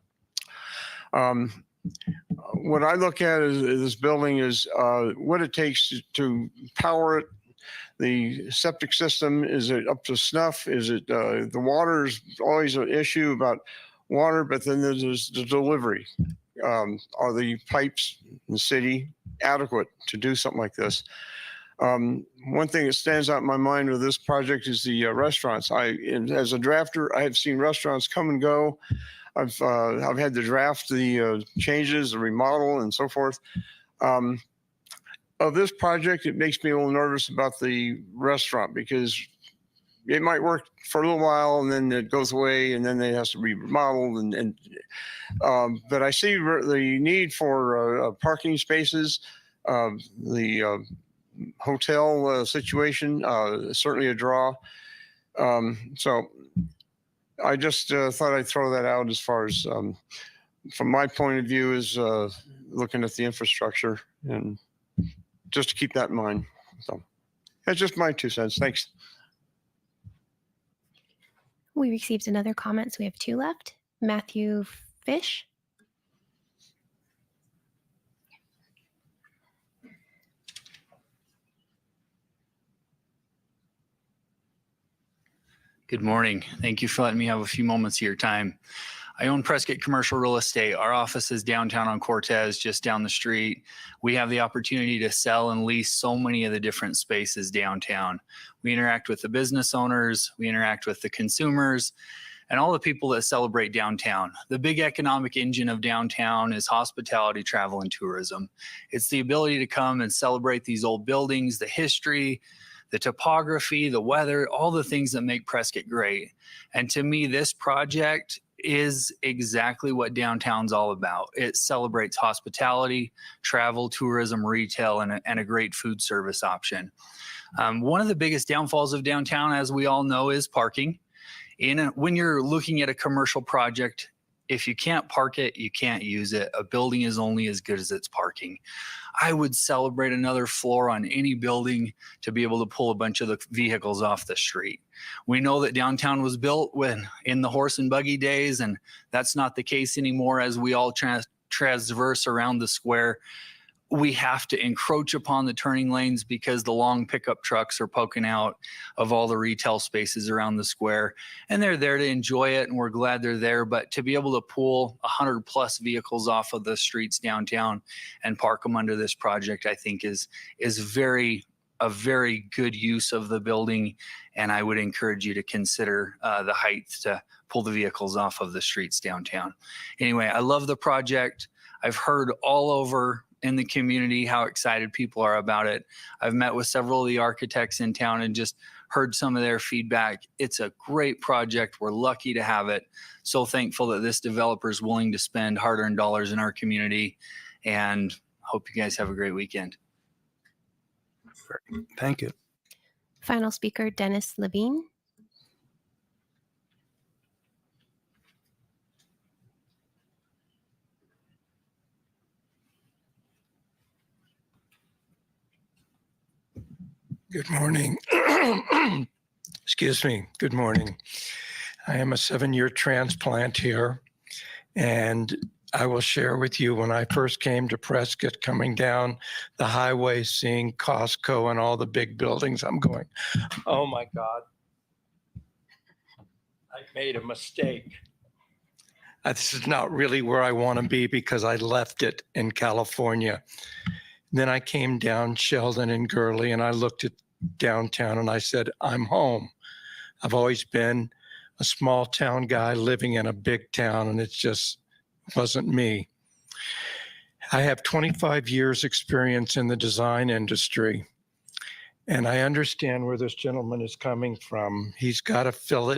What I look at is this building is what it takes to power it. The septic system, is it up to snuff? Is it the water is always an issue about water, but then there's the delivery. Are the pipes in the city adequate to do something like this? One thing that stands out in my mind with this project is the restaurants. As a drafter, I have seen restaurants come and go. I've had to draft the changes, the remodel, and so forth. Of this project, it makes me a little nervous about the restaurant because it might work for a little while and then it goes away and then it has to be remodeled. But I see the need for parking spaces, the hotel situation, certainly a draw. So I just thought I'd throw that out as far as from my point of view is looking at the infrastructure and just to keep that in mind. So that's just my 2 cents. Thanks. We received another comment, so we have 2 left. Matthew Fish. Good morning. Thank you for letting me have a few moments of your time. I own Prescott Commercial Real Estate. Our office is downtown on Cortez, just down the street. We have the opportunity to sell and lease so many of the different spaces downtown. We interact with the business owners, we interact with the consumers, and all the people that celebrate downtown. The big economic engine of downtown is hospitality, travel, and tourism. It's the ability to come and celebrate these old buildings, the history, the topography, the weather, all the things that make Prescott great. And to me, this project is exactly what downtown's all about. It celebrates hospitality, travel, tourism, retail, and a great food service option. One of the biggest downfalls of downtown, as we all know, is parking. When you're looking at a commercial project, if you can't park it, you can't use it. A building is only as good as its parking. I would celebrate another floor on any building to be able to pull a bunch of the vehicles off the street. We know that downtown was built in the horse and buggy days, and that's not the case anymore as we all transverse around the square. We have to encroach upon the turning lanes because the long pickup trucks are poking out of all the retail spaces around the square, and they're there to enjoy it, and we're glad they're there. But to be able to pull 100+ vehicles off of the streets downtown and park them under this project, I think is a very good use of the building, and I would encourage you to consider the height to pull the vehicles off of the streets downtown. Anyway, I love the project. I've heard all over in the community how excited people are about it. I've met with several of the architects in town and just heard some of their feedback. It's a great project. We're lucky to have it. So thankful that this developer is willing to spend hard-earned dollars in our community, and hope you guys have a great weekend. Thank you. Final speaker, Dennis Levine. Good morning. Excuse me. Good morning. I am a 7-year transplant here, and I will share with you when I first came to Prescott, coming down the highway, seeing Costco and all the big buildings, I'm going, oh my God, I made a mistake. This is not really where I want to be because I left it in California. Then I came down Sheldon and Gurley, and I looked at downtown and I said, I'm home. I've always been a small town guy living in a big town, and it just wasn't me. I have 25 years experience in the design industry, and I understand where this gentleman is coming from. He's got to fill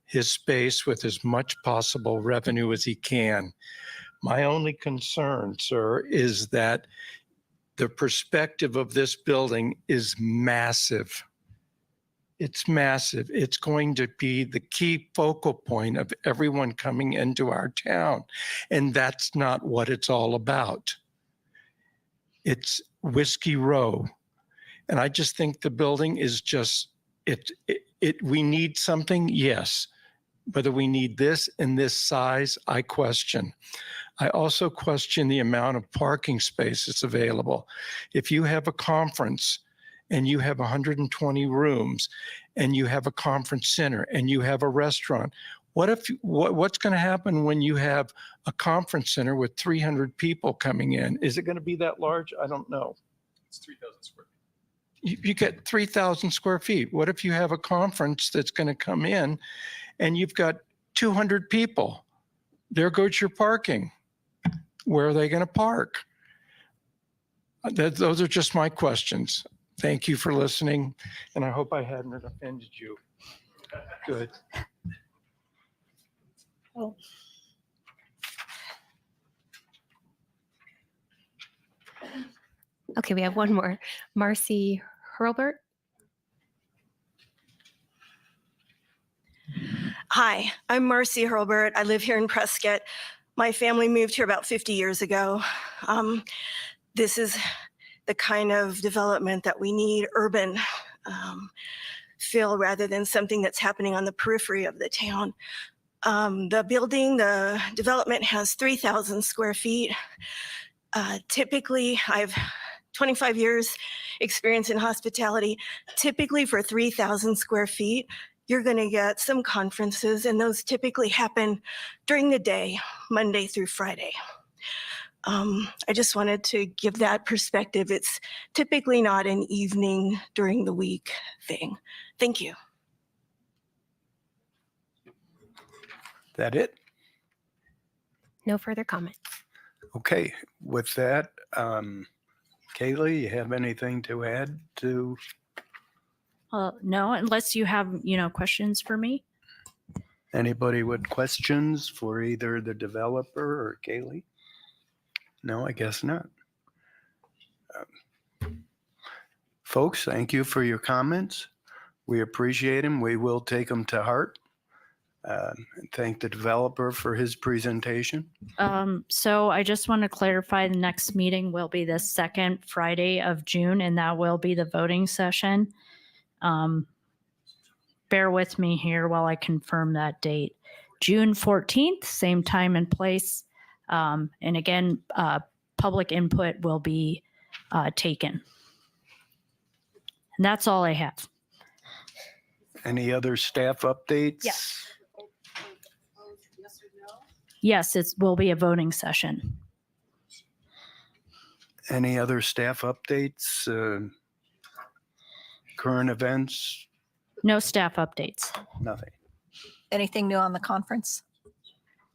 his space with as much possible revenue as he can. My only concern, sir, is that the perspective of this building is massive. It's massive. It's going to be the key focal point of everyone coming into our town. And that's not what it's all about. It's Whiskey Row. And I just think the building is just, we need something, yes. Whether we need this in this size, I question. I also question the amount of parking space that's available. If you have a conference and you have 120 rooms and you have a conference center and you have a restaurant, what's going to happen when you have a conference center with 300 people coming in? Is it going to be that large? I don't know. It's 3,000 square feet. You get 3,000 square feet. What if you have a conference that's going to come in and you've got 200 people? There goes your parking. Where are they going to park? Those are just my questions. Thank you for listening, and I hope I hadn't offended you. Good. Oh. Okay, we have one more. Marcy Hurlbert. Hi, I'm Marcy Hurlbert. I live here in Prescott. My family moved here about 50 years ago. This is the kind of development that we need, urban feel rather than something that's happening on the periphery of the town. The development has 3,000 square feet. Typically, I've 25 years experience in hospitality. Typically for 3,000 square feet, you're going to get some conferences, and those typically happen during the day, Monday through Friday. I just wanted to give that perspective. It's typically not an evening during the week thing. Thank you. That it? No further comments. Okay, with that, Kaylee, you have anything to add to? No, unless you have, questions for me. Anybody with questions for either the developer or Kaylee? No, I guess not. Folks, thank you for your comments. We appreciate them. We will take them to heart. Thank the developer for his presentation. So I just want to clarify the next meeting will be the second Friday of June, and that will be the voting session. Bear with me here while I confirm that date. June 14th, same time and place. And again, public input will be taken. And that's all I have. Any other staff updates? Yes. Yes, it will be a voting session. Any other staff updates? Current events? No staff updates. Nothing. Anything new on the conference?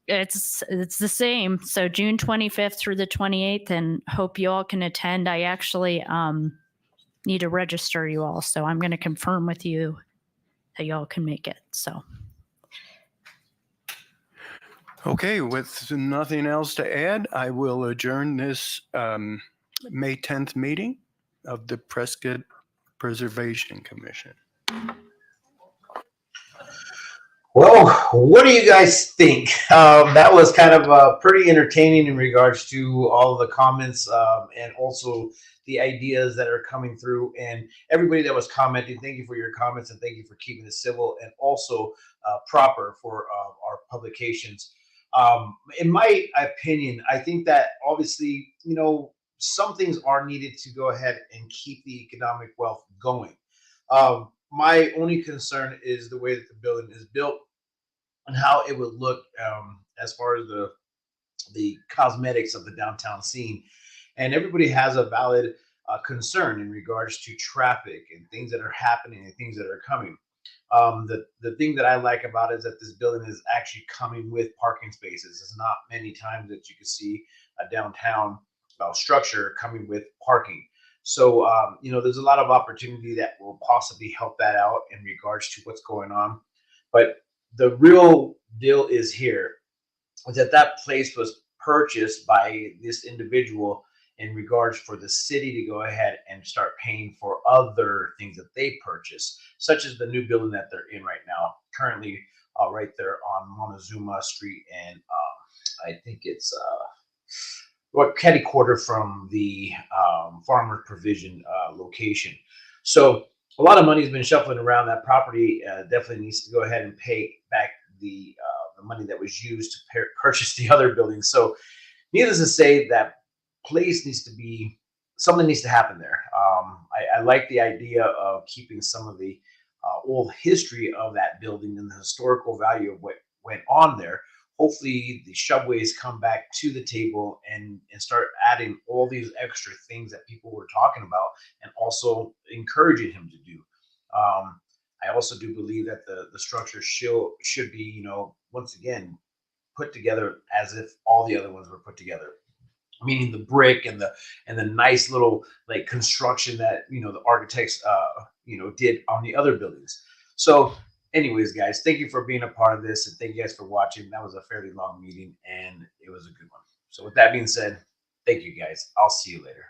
It's the same. So June 25th through the 28th, and hope you all can attend. I actually need to register you all, so I'm going to confirm with you that you all can make it. So. Okay, with nothing else to add, I will adjourn this May 10th meeting of the Prescott Preservation Commission. Well, what do you guys think? That was kind of pretty entertaining in regards to all of the comments and also the ideas that are coming through. And everybody that was commenting, thank you for your comments and thank you for keeping it civil and also proper for our publications. In my opinion, I think that obviously, some things are needed to go ahead and keep the economic wealth going. My only concern is the way that the building is built and how it would look as far as the cosmetics of the downtown scene. And everybody has a valid concern in regards to traffic and things that are happening and things that are coming. The thing that I like about it is that this building is actually coming with parking spaces. It's not many times that you can see a downtown structure coming with parking. So, there's a lot of opportunity that will possibly help that out in regards to what's going on. But the real deal is here is that place was purchased by this individual in regards for the city to go ahead and start paying for other things that they purchase, such as the new building that they're in right now, currently right there on Montezuma Street. And I think it's catty quarter from the Farmer Provision location. So a lot of money has been shuffling around. That property definitely needs to go ahead and pay back the money that was used to purchase the other buildings. So needless to say, that place needs to be, something needs to happen there. I like the idea of keeping some of the old history of that building and the historical value of what went on there. Hopefully the Shubways come back to the table and start adding all these extra things that people were talking about and also encouraging him to do. I also do believe that the structure should be, once again, put together as if all the other ones were put together, meaning the brick and the nice little like construction that, the architects, did on the other buildings. So anyways, guys, thank you for being a part of this, and thank you guys for watching. That was a fairly long meeting, and it was a good one. So with that being said, thank you, guys. I'll see you later.